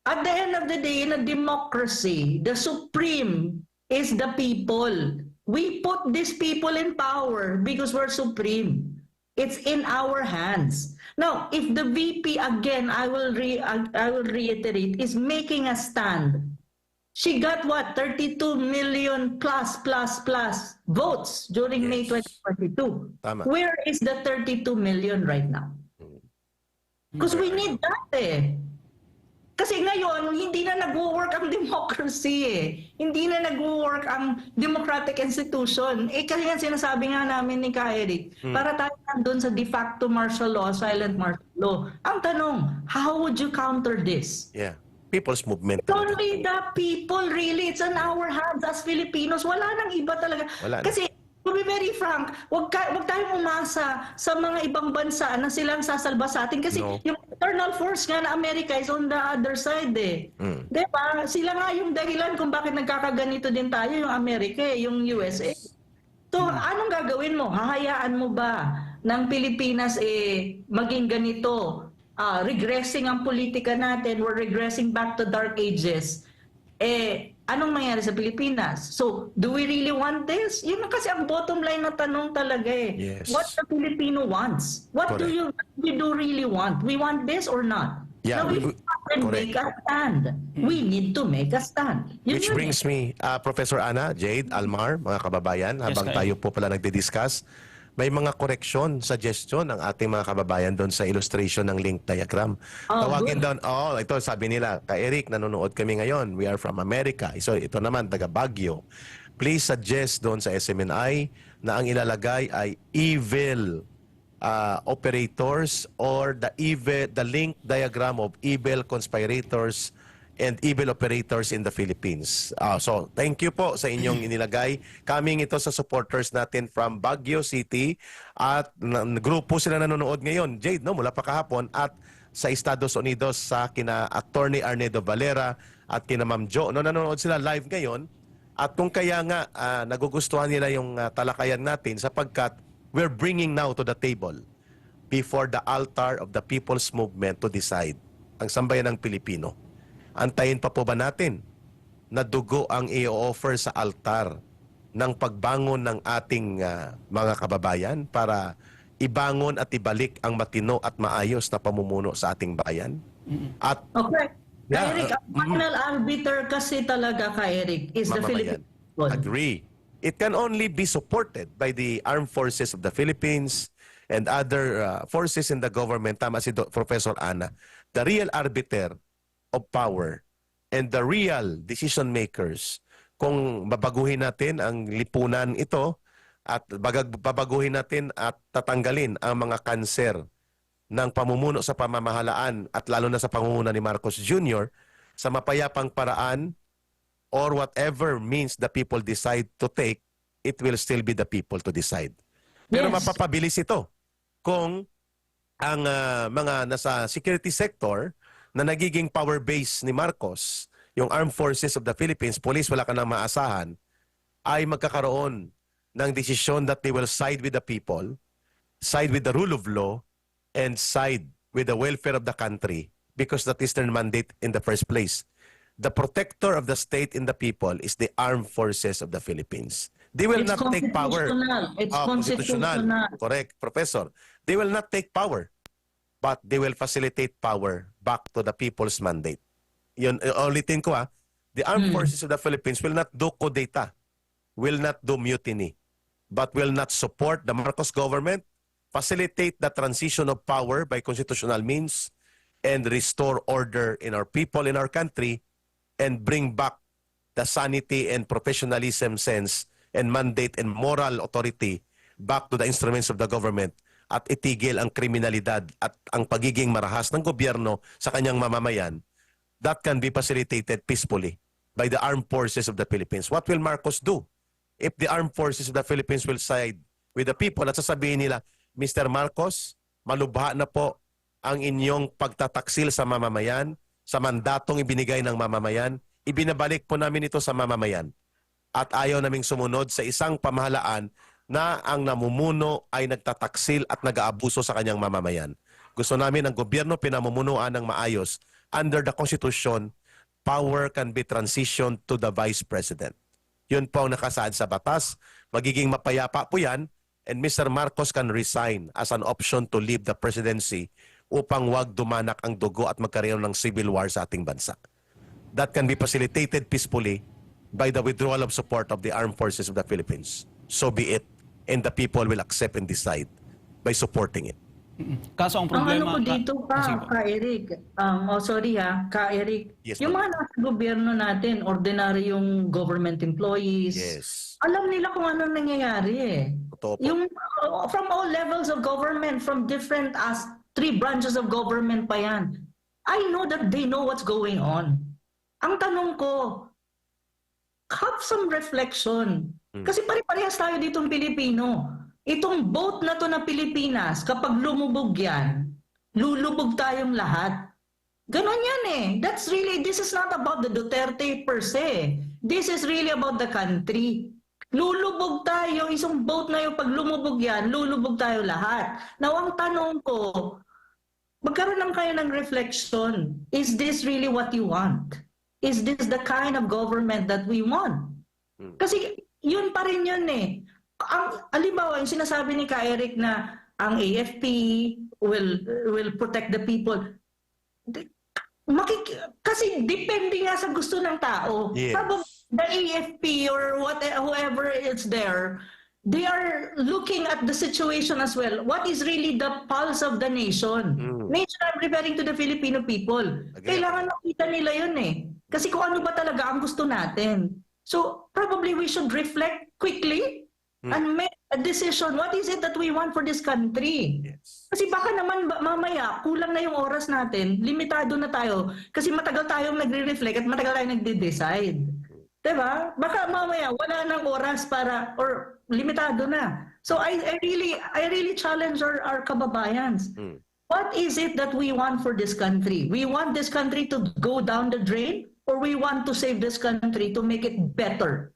[SPEAKER 4] At the end of the day, in a democracy, the supreme is the people. We put these people in power because we're supreme. It's in our hands. Now, if the VP, again, I will reiterate, is making a stand, she got what? 32 million plus votes during May 2022.
[SPEAKER 1] Tama.
[SPEAKER 4] Where is the 32 million right now? Because we need that eh. Kasi ngayon, hindi na nag-work ang democracy eh. Hindi na nag-work ang democratic institution. Kasi nga sinasabi nga namin ni Eric, para tayo nandun sa de facto martial law, silent martial law. Ang tanong, how would you counter this?
[SPEAKER 1] Yeah. People's movement.
[SPEAKER 4] It's only the people really. It's on our hands as Filipinos. Wala nang iba talaga.
[SPEAKER 1] Wala na.
[SPEAKER 4] Kasi to be very frank, wag tayong umasa sa mga ibang bansa na silang sasalba sa atin kasi
[SPEAKER 1] No.
[SPEAKER 4] yung external force nga na Amerika is on the other side eh. Diba? Sila nga yung dahilan kung bakit nagkakaganito din tayo, yung Amerika eh, yung USA. So, anong gagawin mo? Hahayaan mo ba ng Pilipinas maging ganito? Regressing ang politika natin, we're regressing back to dark ages. Anong mangyari sa Pilipinas? So, do we really want this? Yun kasi ang bottom line na tanong talaga eh.
[SPEAKER 1] Yes.
[SPEAKER 4] What the Filipino wants? What do we do really want? We want this or not?
[SPEAKER 1] Yeah,
[SPEAKER 4] Now, we can make a stand. We need to make a stand.
[SPEAKER 1] Which brings me, Professor Ana, Jade, Almar, mga kababayan, habang tayo po pala nagdi-discuss, may mga correction, suggestion ng ating mga kababayan doon sa illustration ng link diagram. Tawagin doon, ito sabi nila, Eric, nanonood kami ngayon. We are from America. So ito naman, taga Baguio. Please suggest doon sa SMNI na ang ilalagay ay evil operators or the link diagram of evil conspirators and evil operators in the Philippines. So, thank you po sa inyong inilagay. Kaming ito sa supporters natin from Baguio City at grupo sila nanonood ngayon. Jade, no, mula pa kahapon at sa Estados Unidos sa kina Attorney Arnedo Valera at kina Ma'am Jo. No, nanonood sila live ngayon. At kung kaya nga nagugustuhan nila yung talakayan natin sapagkat we're bringing now to the table before the altar of the people's movement to decide ang sambayan ng Pilipino. Antayin pa po ba natin na dugo ang i-offer sa altar ng pagbangon ng ating mga kababayan para ibangon at ibalik ang matino at maayos na pamumuno sa ating bayan? At
[SPEAKER 4] okay. Eric, ang final arbiter kasi talaga Eric is the
[SPEAKER 1] mamamayan.
[SPEAKER 4] Philippines.
[SPEAKER 1] Agree. It can only be supported by the armed forces of the Philippines and other forces in the government. Tama si Professor Ana. The real arbiter of power and the real decision makers kung babaguhin natin ang lipunan ito at babaguhin natin at tatanggalin ang mga kanser ng pamumuno sa pamamahalaan at lalo na sa pangunguna ni Marcos Jr. sa mapayapang paraan or whatever means the people decide to take, it will still be the people to decide. Pero
[SPEAKER 4] Yes.
[SPEAKER 1] mapapabilis ito kung ang mga nasa security sector na nagiging power base ni Marcos, yung Armed Forces of the Philippines, police, wala ka nang maasahan, ay magkakaroon ng desisyon that they will side with the people, side with the rule of law, and side with the welfare of the country because that is their mandate in the first place. The protector of the state and the people is the Armed Forces of the Philippines. They will
[SPEAKER 4] It's
[SPEAKER 1] not take power.
[SPEAKER 4] constitutional. It's constitutional.
[SPEAKER 1] Correct, Professor. They will not take power but they will facilitate power back to the people's mandate. Yun, ulitin ko the armed forces of the Philippines will not do kudeta, will not do mutiny, but will not support the Marcos government, facilitate the transition of power by constitutional means, and restore order in our people, in our country, and bring back the sanity and professionalism sense and mandate and moral authority back to the instruments of the government at itigil ang kriminalidad at ang pagiging marahas ng gobyerno sa kanyang mamamayan. That can be facilitated peacefully by the armed forces of the Philippines. What will Marcos do if the armed forces of the Philippines will side with the people at sasabihin nila, Mr. Marcos, malubha na po ang inyong pagtataksil sa mamamayan, sa mandatong ibinigay ng mamamayan, ibinabalik po namin ito sa mamamayan. At ayaw naming sumunod sa isang pamahalaan na ang namumuno ay nagtataksil at nag-aabuso sa kanyang mamamayan. Gusto namin ang gobyerno pinamumunuan ng maayos. Under the Constitution, power can be transitioned to the Vice President. Yun po ang nakasaad sa batas. Magiging mapayapa po yan, and Mr. Marcos can resign as an option to leave the presidency upang wag dumanak ang dugo at magkaroon ng civil war sa ating bansa. That can be facilitated peacefully by the withdrawal of support of the armed forces of the Philippines. So be it. And the people will accept and decide by supporting it.
[SPEAKER 3] Kaso ang
[SPEAKER 4] Ang
[SPEAKER 3] problema...
[SPEAKER 4] ano ko dito
[SPEAKER 3] Sige po.
[SPEAKER 4] Eric, Eric,
[SPEAKER 1] Yes,
[SPEAKER 4] yung
[SPEAKER 1] ma'am.
[SPEAKER 4] mga nasa gobyerno natin, ordinary yung government employees,
[SPEAKER 1] Yes.
[SPEAKER 4] alam nila kung ano nangyayari eh.
[SPEAKER 1] Totoo po.
[SPEAKER 4] Yung from all levels of government, from different as 3 branches of government pa yan. I know that they know what's going on. Ang tanong ko, have some reflection. Kasi pare-parehas tayo ditong Pilipino. Itong boat na to na Pilipinas, kapag lumubog yan, lulubog tayong lahat. Ganon yan eh. This is not about the Duterte per se. This is really about the country. Lulubog tayo, isang boat na yung pag lumubog yan, lulubog tayo lahat. Now, ang tanong ko, magkaroon lang kayo ng reflection. Is this really what you want? Is this the kind of government that we want? Kasi yun pa rin yun eh. Halimbawa, yung sinasabi ni Eric na ang AFP will protect the people. Kasi depende nga sa gusto ng tao.
[SPEAKER 1] Yes.
[SPEAKER 4] Probably the AFP or whoever is there, they are looking at the situation as well. What is really the pulse of the nation? Nation, I'm referring to the Filipino people. Kailangan makita nila yun eh. Kasi kung ano ba talaga ang gusto natin. So probably we should reflect quickly and make a decision. What is it that we want for this country?
[SPEAKER 1] Yes.
[SPEAKER 4] Kasi baka naman mamaya kulang na yung oras natin, limitado na tayo kasi matagal tayong nagre-reflect at matagal tayong nagde-decide. Diba? Baka mamaya wala nang oras para or limitado na. So I really challenge our kababayans. What is it that we want for this country? We want this country to go down the drain or we want to save this country to make it better?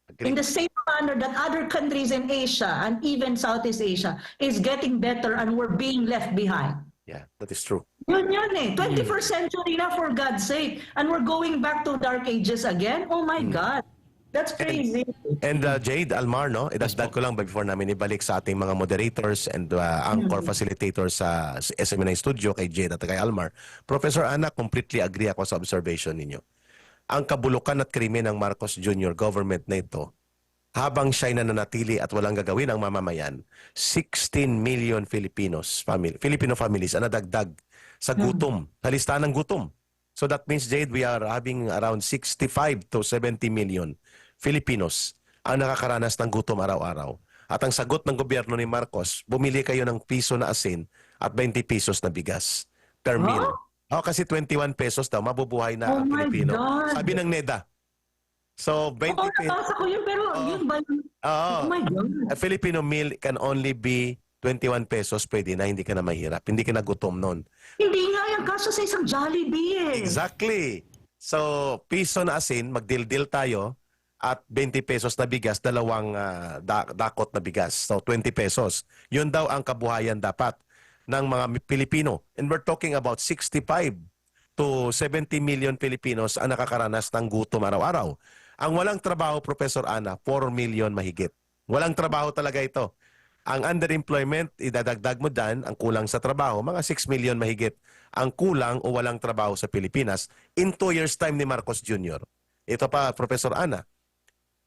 [SPEAKER 1] Agree.
[SPEAKER 4] In the same manner that other countries in Asia and even Southeast Asia is getting better and we're being left behind.
[SPEAKER 1] Yeah, that is true.
[SPEAKER 4] Yun eh. 21st century na, for God's sake. And we're going back to dark ages again? Oh my God. That's crazy.
[SPEAKER 1] And Jade, Almar, no? Idagdag ko lang before namin ibalik sa ating mga moderators and anchor facilitators sa SMNI Studio kay Jade at kay Almar. Professor Ana, completely agree ako sa observation ninyo. Ang kabulukan at krimen ng Marcos Jr. government na ito, habang siya'y nananatili at walang gagawin ang mamamayan, 16 million Filipino families ang nadagdag sa gutom, sa listahan ng gutom. So that means, Jade, we are having around 65 to 70 million Filipinos ang nakakaranas ng gutom araw-araw. At ang sagot ng gobyerno ni Marcos, bumili kayo ng piso na asin at 20 pesos na bigas per meal. Kasi 21 pesos daw, mabubuhay na ang Pilipino.
[SPEAKER 4] God.
[SPEAKER 1] Sabi ng NEDA. So, 20 pesos.
[SPEAKER 4] Nabasa ko yun, pero yun ba yun? Oh my God.
[SPEAKER 1] A Filipino meal can only be 21 pesos, pwede na, hindi ka na mahirap. Hindi ka na gutom nun.
[SPEAKER 4] Hindi nga yan kaso sa isang Jollibee eh.
[SPEAKER 1] Exactly. So, piso na asin, magdildil tayo, at 20 pesos na bigas, dalawang dakot na bigas. So, 20 pesos. Yun daw ang kabuhayan dapat ng mga Pilipino. And we're talking about 65 to 70 million Filipinos ang nakakaranas ng gutom araw-araw. Ang walang trabaho, Professor Ana, 4 million mahigit. Walang trabaho talaga ito. Ang underemployment, idadagdag mo dyan, ang kulang sa trabaho, mga 6 million mahigit ang kulang o walang trabaho sa Pilipinas in 2 years' time ni Marcos Jr. Ito pa, Professor Ana,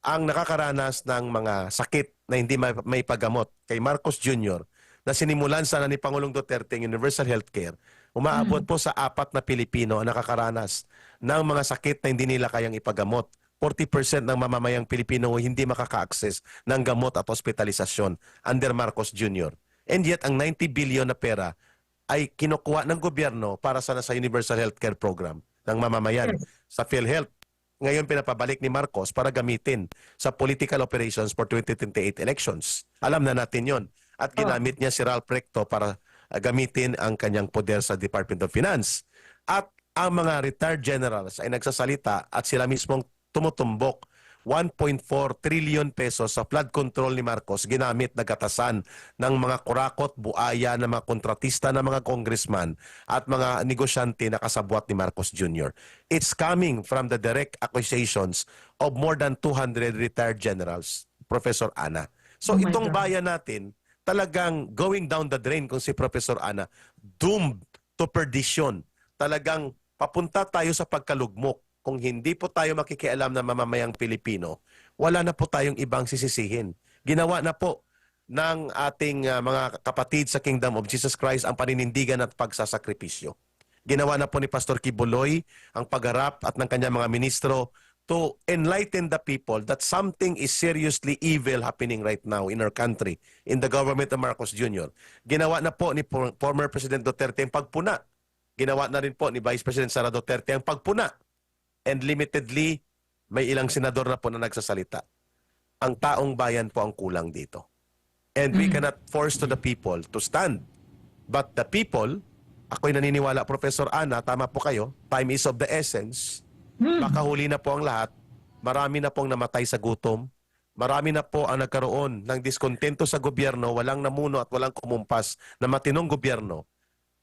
[SPEAKER 1] ang nakakaranas ng mga sakit na hindi may paggamot kay Marcos Jr. na sinimulan sana ni Pangulong Duterte ng Universal Healthcare, umaabot po sa 4 na Pilipino ang nakakaranas ng mga sakit na hindi nila kayang ipagamot. 40% ng mamamayang Pilipino hindi makaka-access ng gamot at hospitalisasyon under Marcos Jr. And yet, ang 90 billion na pera ay kinukuha ng gobyerno para sana sa Universal Healthcare Program ng mamamayan, sa PhilHealth. Ngayon pinapabalik ni Marcos para gamitin sa political operations for 2028 elections. Alam na natin yon. At ginamit niya si Ralph Recto para gamitin ang kanyang poder sa Department of Finance. At ang mga retired generals ay nagsasalita at sila mismong tumutumbok 1.4 trillion pesos sa flood control ni Marcos ginamit na gatasan ng mga kurakot, buaya ng mga kontratista ng mga congressman at mga negosyante na kasabwat ni Marcos Jr. It's coming from the direct accusations of more than 200 retired generals, Professor Ana. So itong bayan natin, talagang going down the drain kung si Professor Ana, doomed to perdition. Talagang papunta tayo sa pagkalugmok. Kung hindi po tayo makikialam na mamamayang Pilipino, wala na po tayong ibang sisisihin. Ginawa na po ng ating mga kapatid sa Kingdom of Jesus Christ ang paninindigan at pagsasakripisyo. Ginawa na po ni Pastor Kibuloy ang pagharap at ng kanyang mga ministro to enlighten the people that something is seriously evil happening right now in our country, in the government of Marcos Jr. Ginawa na po ni former President Duterte ang pagpuna. Ginawa na rin po ni Vice President Sara Duterte ang pagpuna. And limitedly, may ilang senador na po na nagsasalita. Ang taong bayan po ang kulang dito. And we cannot force to the people to stand. But the people, ako'y naniniwala, Professor Ana, tama po kayo, time is of the essence. Baka huli na po ang lahat. Marami na pong namatay sa gutom. Marami na po ang nagkaroon ng diskontento sa gobyerno, walang namuno at walang kumumpas na matinong gobyerno.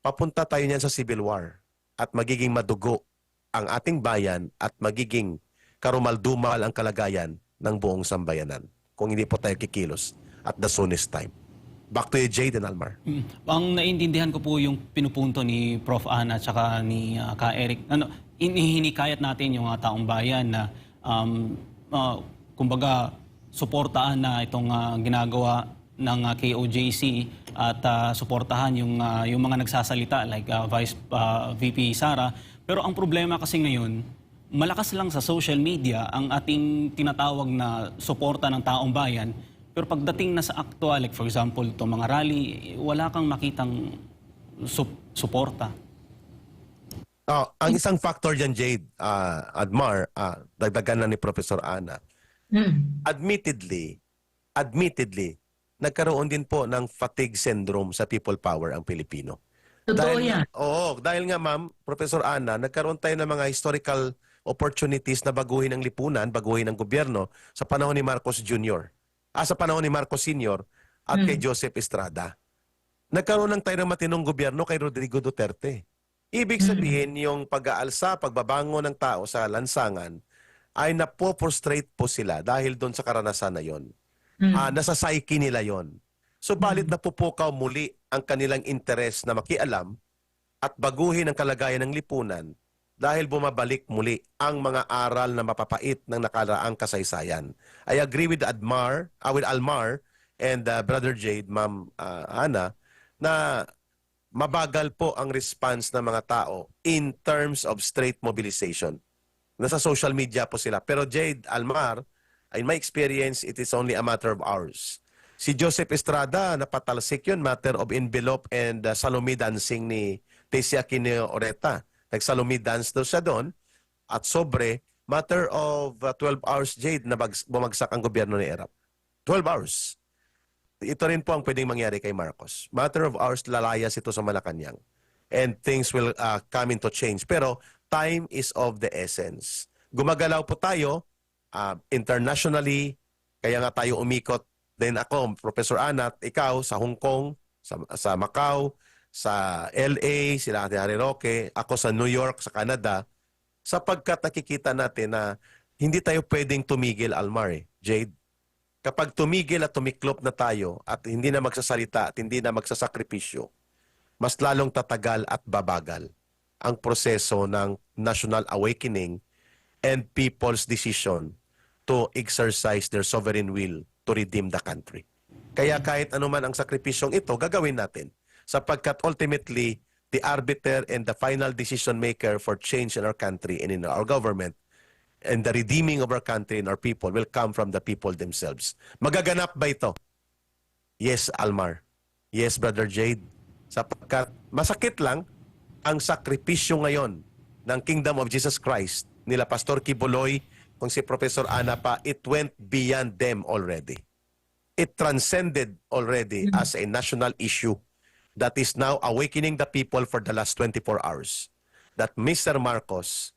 [SPEAKER 1] Papunta tayo niyan sa civil war at magiging madugo ang ating bayan at magiging karumal-dumal ang kalagayan ng buong sambayanan kung hindi po tayo kikilos at the soonest time. Back to you, Jade and Almar.
[SPEAKER 3] Ang naiintindihan ko po yung pinupunto ni Prof. Ana at saka ni Ka Eric. Hinikayat natin yung taong bayan na kumbaga suportahan na itong ginagawa ng KOJC at suportahan yung mga nagsasalita like VP Sara. Pero ang problema kasi ngayon, malakas lang sa social media ang ating tinatawag na suporta ng taong bayan. Pero pagdating na sa actual, like for example, itong mga rally, wala kang makitang suporta.
[SPEAKER 1] Ang isang factor dyan, Jade, Admar, dagdagan na ni Professor Ana, admittedly, nagkaroon din po ng fatigue syndrome sa people power ang Pilipino.
[SPEAKER 4] Totoo yan.
[SPEAKER 1] Oo, dahil nga ma'am, Professor Ana, nagkaroon tayo ng mga historical opportunities na baguhin ang lipunan, baguhin ang gobyerno sa panahon ni Marcos Jr. Sa panahon ni Marcos Sr. at kay Joseph Estrada. Nagkaroon lang tayo ng matinong gobyerno kay Rodrigo Duterte. Ibig sabihin, yung pag-aalsa, pagbabango ng tao sa lansangan, ay napo-frustrate po sila dahil doon sa karanasan na yon. Nasa psyche nila yon. So balit napupukaw muli ang kanilang interes na makialam at baguhin ang kalagayan ng lipunan dahil bumabalik muli ang mga aral na mapapait ng nakaraang kasaysayan. I agree with Almar and Brother Jade, Ma'am Ana, na mabagal po ang response ng mga tao in terms of straight mobilization. Nasa social media po sila. Pero Jade, Almar, in my experience, it is only a matter of hours. Si Joseph Estrada, napatalsik yun, matter of envelope and Salome dancing ni Tessia Quino Oreta. Nag-Salome dance daw siya doon. At sobre, matter of 12 hours, Jade, na bumagsak ang gobyerno ni Erap. 12 hours. Ito rin po ang pwedeng mangyari kay Marcos. Matter of hours, lalayas ito sa Malacanang. And things will come into change. Pero time is of the essence. Gumagalaw po tayo internationally, kaya nga tayo umikot. Then ako, Professor Anat, ikaw sa Hong Kong, sa Macau, sa LA, sila Ate Harry Roque, ako sa New York, sa Canada, sapagkat nakikita natin na hindi tayo pwedeng tumigil, Almar, Jade. kapag tumigil at tumiklop na tayo at hindi na magsasalita at hindi na magsasakripisyo, mas lalong tatagal at babagal ang proseso ng national awakening and people's decision to exercise their sovereign will to redeem the country. Kaya kahit anuman ang sakripisyong ito, gagawin natin. Sapagkat ultimately, the arbiter and the final decision maker for change in our country and in our government and the redeeming of our country and our people will come from the people themselves. Magaganap ba ito? Yes, Almar. Yes, Brother Jade. Sapagkat masakit lang ang sakripisyo ngayon ng Kingdom of Jesus Christ nila Pastor Kibuloy, kung si Professor Ana pa, it went beyond them already. It transcended already as a national issue that is now awakening the people for the last 24 hours. That Mr. Marcos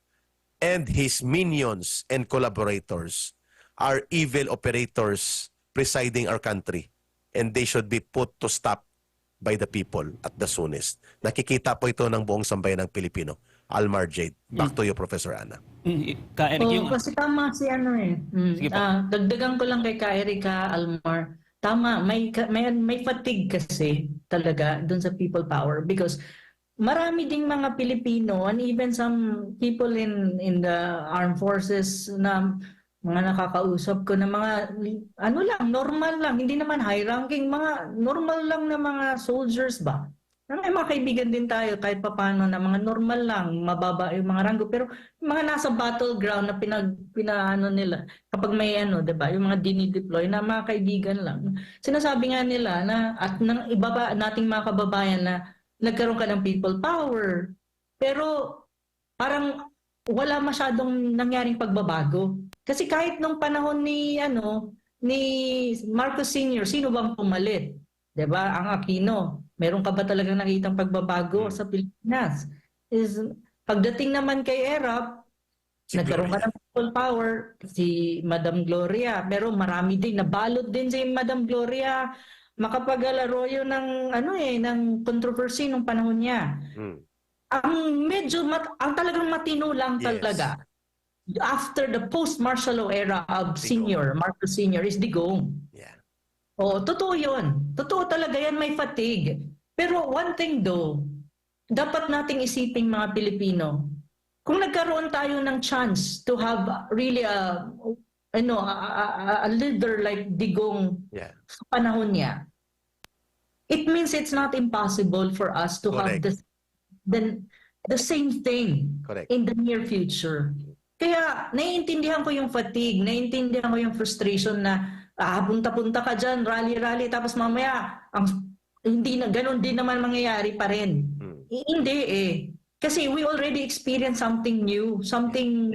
[SPEAKER 1] and his minions and collaborators are evil operators presiding our country, and they should be put to stop by the people at the soonest. Nakikita po ito ng buong sambayan ng Pilipino. Almar Jade. Back to you, Professor Ana.
[SPEAKER 3] Ka-Eric, yung...
[SPEAKER 4] Kasi tama si ano eh.
[SPEAKER 3] Sige po.
[SPEAKER 4] Dagdagan ko lang kay Ka-Eric, Almar. Tama, may fatigue kasi talaga dun sa people power because marami ding mga Pilipino and even some people in the armed forces na mga nakakausap ko na mga ano lang, normal lang, hindi naman high ranking, mga normal lang na mga soldiers ba. May mga kaibigan din tayo kahit papaano na mga normal lang, mababa yung mga ranggo, pero yung mga nasa battleground na pinaano nila kapag may ano, 'di ba? Yung mga dinideploy na mga kaibigan lang. Sinasabi nga nila na at ng iba pa nating mga kababayan na nagkaroon ka ng people power. Pero parang wala masyadong nangyaring pagbabago. Kasi kahit nung panahon ni Marcos Sr., sino bang pumalit? 'Di ba? Ang Aquino. Meron ka ba talagang nakitang pagbabago sa Pilipinas? Pagdating naman kay ERAP, nagkaroon ka ng people power, si Madam Gloria. Pero marami din, nabalot din si Madam Gloria makapag-alaro yun ng controversy nung panahon niya. Ang talagang matino lang talaga. After the post-martial law era of Marcos Sr. is Digong.
[SPEAKER 1] Yeah.
[SPEAKER 4] Oo, totoo yun. Totoo talaga yan, may fatigue. Pero one thing though, dapat nating isiping mga Pilipino, kung nagkaroon tayo ng chance to have really a leader like Digong sa panahon niya, it means it's not impossible for us to have the same thing in the near future. Kaya naiintindihan ko yung fatigue, naiintindihan ko yung frustration na punta-punta ka dyan, rally-rally, tapos mamaya, ganun din naman mangyayari pa rin. Hindi eh. Kasi we already experienced something new, something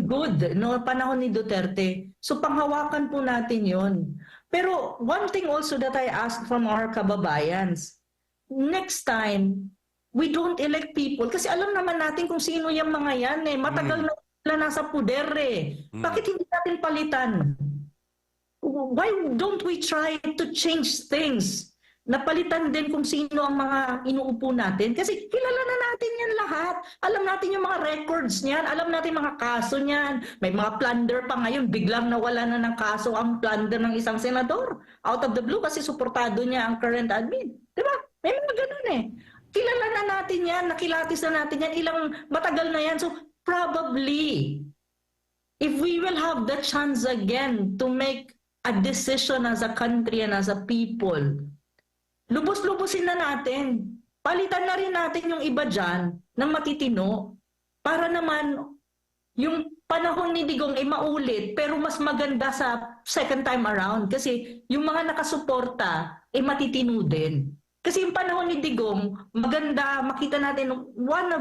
[SPEAKER 4] good, no, panahon ni Duterte. So panghawakan po natin yon. Pero one thing also that I ask from our kababayans, next time, we don't elect people, kasi alam naman natin kung sino yung mga yan eh. Matagal na sila nasa puder eh. Bakit hindi natin palitan? Why don't we try to change things? Napalitan din kung sino ang mga inuupo natin. Kasi kilala na natin yan lahat. Alam natin yung mga records niyan. Alam natin mga kaso niyan. May mga plunder pa ngayon. Biglang nawala na ng kaso ang plunder ng isang senador. Out of the blue kasi suportado niya ang current admin. Diba? May mga ganun eh. Kilala na natin yan. Nakilatis na natin yan. Matagal na yan. So probably, if we will have the chance again to make a decision as a country and as a people, lubos-lubosin na natin. Palitan na rin natin yung iba dyan ng matitino para naman yung panahon ni Digong ay maulit pero mas maganda sa second time around kasi yung mga nakasuporta ay matitino din. Kasi yung panahon ni Digong, maganda, makita natin one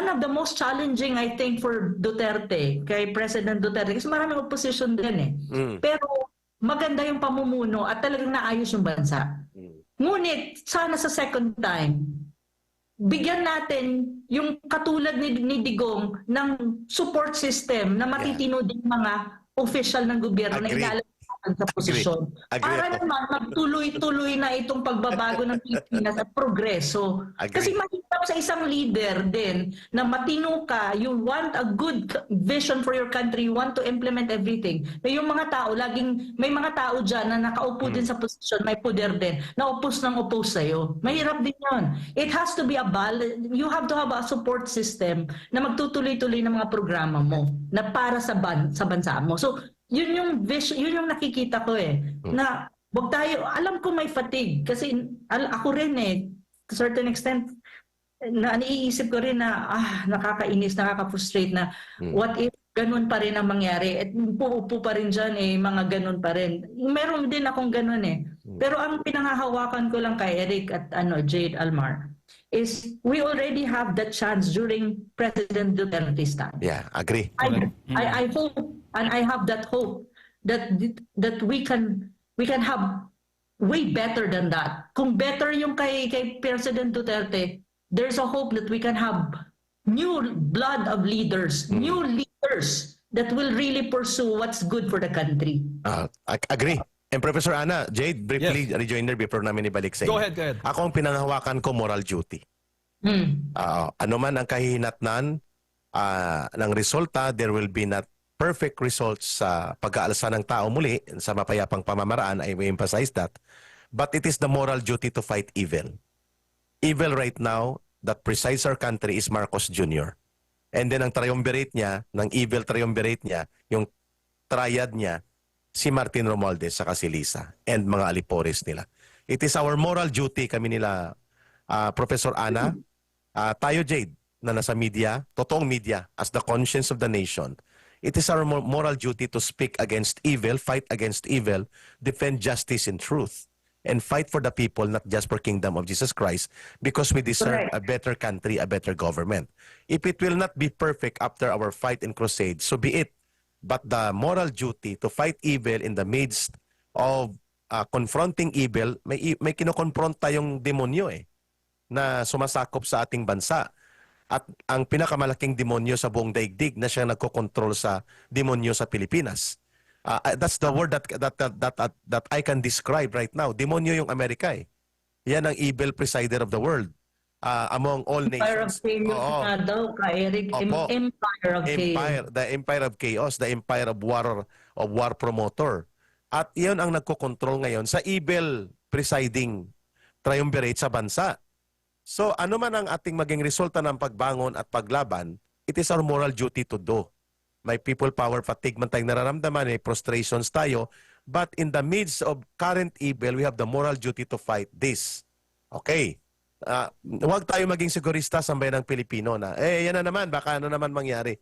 [SPEAKER 4] of the most challenging, I think, for Duterte, kay President Duterte, kasi maraming opposition din eh. Pero maganda yung pamumuno at talagang naayos yung bansa. Ngunit, sana sa second time, bigyan natin yung katulad ni Digong ng support system na matitino din mga official ng gobyerno na ilalim hawakan sa posisyon.
[SPEAKER 1] Agree
[SPEAKER 4] Para
[SPEAKER 1] ako.
[SPEAKER 4] naman magtuloy-tuloy na itong pagbabago ng Pilipinas at progreso.
[SPEAKER 1] Agree.
[SPEAKER 4] Kasi mahirap sa isang leader din na matino ka, you want a good vision for your country, you want to implement everything. May yung mga tao, may mga tao dyan na nakaupo din sa posisyon, may poder din, na oppose ng oppose sa'yo. Mahirap din yun. It has to be a balance. You have to have a support system na magtutuloy-tuloy ng mga programa mo na para sa bansa mo. So, yun yung vision, yun yung nakikita ko na wag tayo, alam ko may fatigue kasi ako rin to certain extent na naiisip ko rin na nakakainis, nakaka-frustrate na what if ganun pa rin ang mangyari at puupo pa rin dyan mga ganun pa rin. Meron din akong ganun Pero ang pinangahawakan ko lang kay Eric at Jade Almar is we already have that chance during President Duterte's time.
[SPEAKER 1] Yeah, agree.
[SPEAKER 4] I hope and I have that hope that we can have way better than that. Kung better yung kay President Duterte, there's a hope that we can have new blood of leaders, new leaders that will really pursue what's good for the country.
[SPEAKER 1] Agree. And Professor Ana, Jade, briefly rejoinder before namin ibalik sa inyo.
[SPEAKER 2] Go ahead.
[SPEAKER 1] Ako ang pinanghawakan ko moral duty. Ano man ang kahihinatnan ng resulta, there will be not perfect results sa pag-aalsa ng tao muli sa mapayapang pamamaraan. I will emphasize that. But it is the moral duty to fight evil. Evil right now that presides our country is Marcos Jr. And then ang triumvirate niya, ng evil triumvirate niya, yung triad niya, si Martin Romualdez sa si Lisa and mga alipores nila. It is our moral duty, kami nila, Professor Ana, tayo Jade, na nasa media, totoong media, as the conscience of the nation, it is our moral duty to speak against evil, fight against evil, defend justice and truth, and fight for the people, not just for kingdom of Jesus Christ, because we deserve a better country, a better government. If it will not be perfect after our fight and crusade, so be it. But the moral duty to fight evil in the midst of confronting evil, may kinokonfront tayong demonyo na sumasakop sa ating bansa. At ang pinakamalaking demonyo sa buong daigdig na siya nagkokontrol sa demonyo sa Pilipinas. That's the word that I can describe right now. Demonyo yung Amerika Yan ang evil presider of the world. Among all nations.
[SPEAKER 4] Empire of chaos na daw, Eric. Empire of chaos.
[SPEAKER 1] The empire of chaos, the empire of war promoter. At iyon ang nagkokontrol ngayon sa evil presiding triumvirate sa bansa. So ano man ang ating maging resulta ng pagbangon at paglaban, it is our moral duty to do. May people power fatigue man tayong nararamdaman, may frustrations tayo, but in the midst of current evil, we have the moral duty to fight this. Okay. Huwag tayo maging sigurista sa bayan ng Pilipino na, yan na naman, baka ano naman mangyari.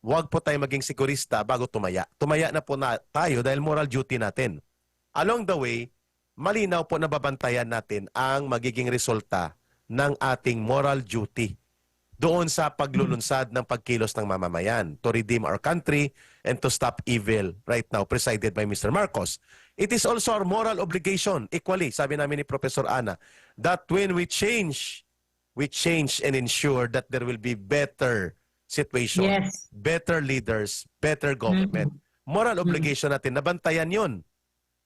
[SPEAKER 1] Huwag po tayo maging sigurista bago tumaya. Tumaya na po tayo dahil moral duty natin. Along the way, malinaw po na babantayan natin ang magiging resulta ng ating moral duty doon sa paglulunsad ng pagkilos ng mamamayan to redeem our country and to stop evil right now presided by Mr. Marcos. It is also our moral obligation, equally, sabi namin ni Professor Ana, that when we change and ensure that there will be better situation, better leaders, better government. Moral obligation natin, nabantayan yun.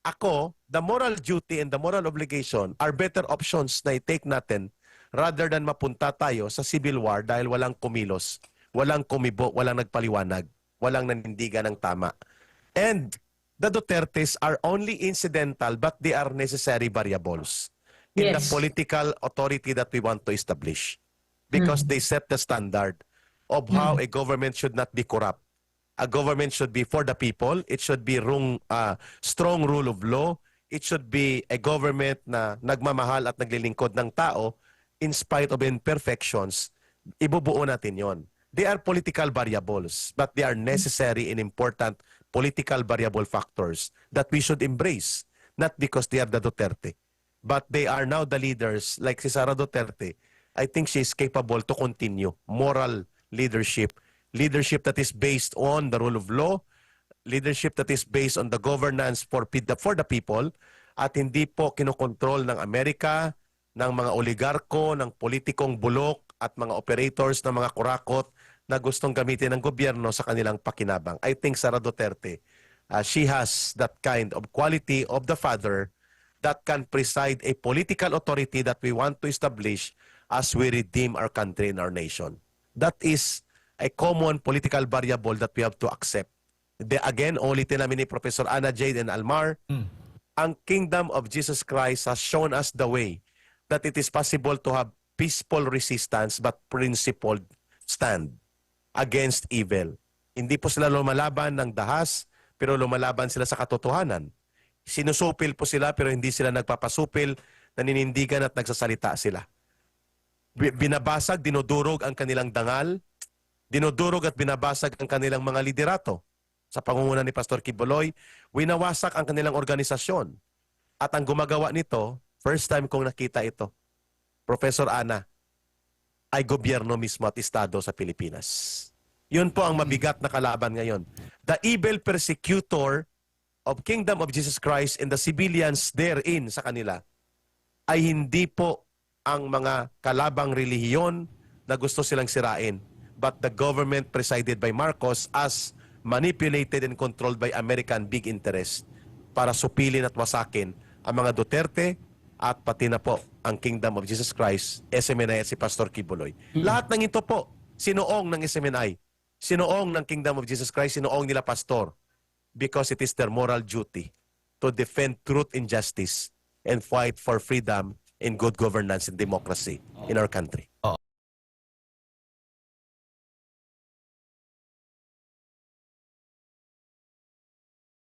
[SPEAKER 1] Ako, the moral duty and the moral obligation are better options na i-take natin rather than mapunta tayo sa civil war dahil walang kumilos, walang kumibo, walang nagpaliwanag, walang nanindigan ng tama. And the Dutertes are only incidental but they are necessary variables in the political authority that we want to establish because they set the standard of how a government should not be corrupt. A government should be for the people. It should be strong rule of law. It should be a government na nagmamahal at naglilingkod ng tao in spite of imperfections. Ibubuo natin yon. They are political variables, but they are necessary and important political variable factors that we should embrace, not because they are the Duterte, but they are now the leaders like si Sara Duterte. I think she is capable to continue moral leadership that is based on the rule of law, leadership that is based on the governance for the people, at hindi po kinokontrol ng Amerika, ng mga oligarko, ng politikong bulok, at mga operators ng mga kurakot na gustong gamitin ng gobyerno sa kanilang pakinabang. I think Sara Duterte she has that kind of quality of the father that can preside a political authority that we want to establish as we redeem our country and our nation. That is a common political variable that we have to accept. Again, ulitin namin ni Professor Anna Jade and Almar, ang kingdom of Jesus Christ has shown us the way that it is possible to have peaceful resistance but principled stand against evil. Hindi po sila lumalaban ng dahas, pero lumalaban sila sa katotohanan. Sinusupil po sila pero hindi sila nagpapasupil, naninindigan at nagsasalita sila. Binabasag, dinudurog ang kanilang dangal, dinudurog at binabasag ang kanilang mga liderato. Sa pangunguna ni Pastor Kibuloy, winawasak ang kanilang organisasyon. At ang gumagawa nito, first time kong nakita ito, Professor Ana, ay gobyerno mismo at estado sa Pilipinas. Yun po ang mabigat na kalaban ngayon. The evil persecutor of Kingdom of Jesus Christ and the civilians therein sa kanila ay hindi po ang mga kalabang relihiyon na gusto silang sirain, but the government presided by Marcos as manipulated and controlled by American big interest para supilin at wasakin ang mga Duterte at pati na po ang Kingdom of Jesus Christ, SMNI at si Pastor Kibuloy. Lahat ng ito po, sinuong ng SMNI, sinuong ng Kingdom of Jesus Christ, sinuong nila Pastor, because it is their moral duty to defend truth and justice and fight for freedom and good governance and democracy in our country.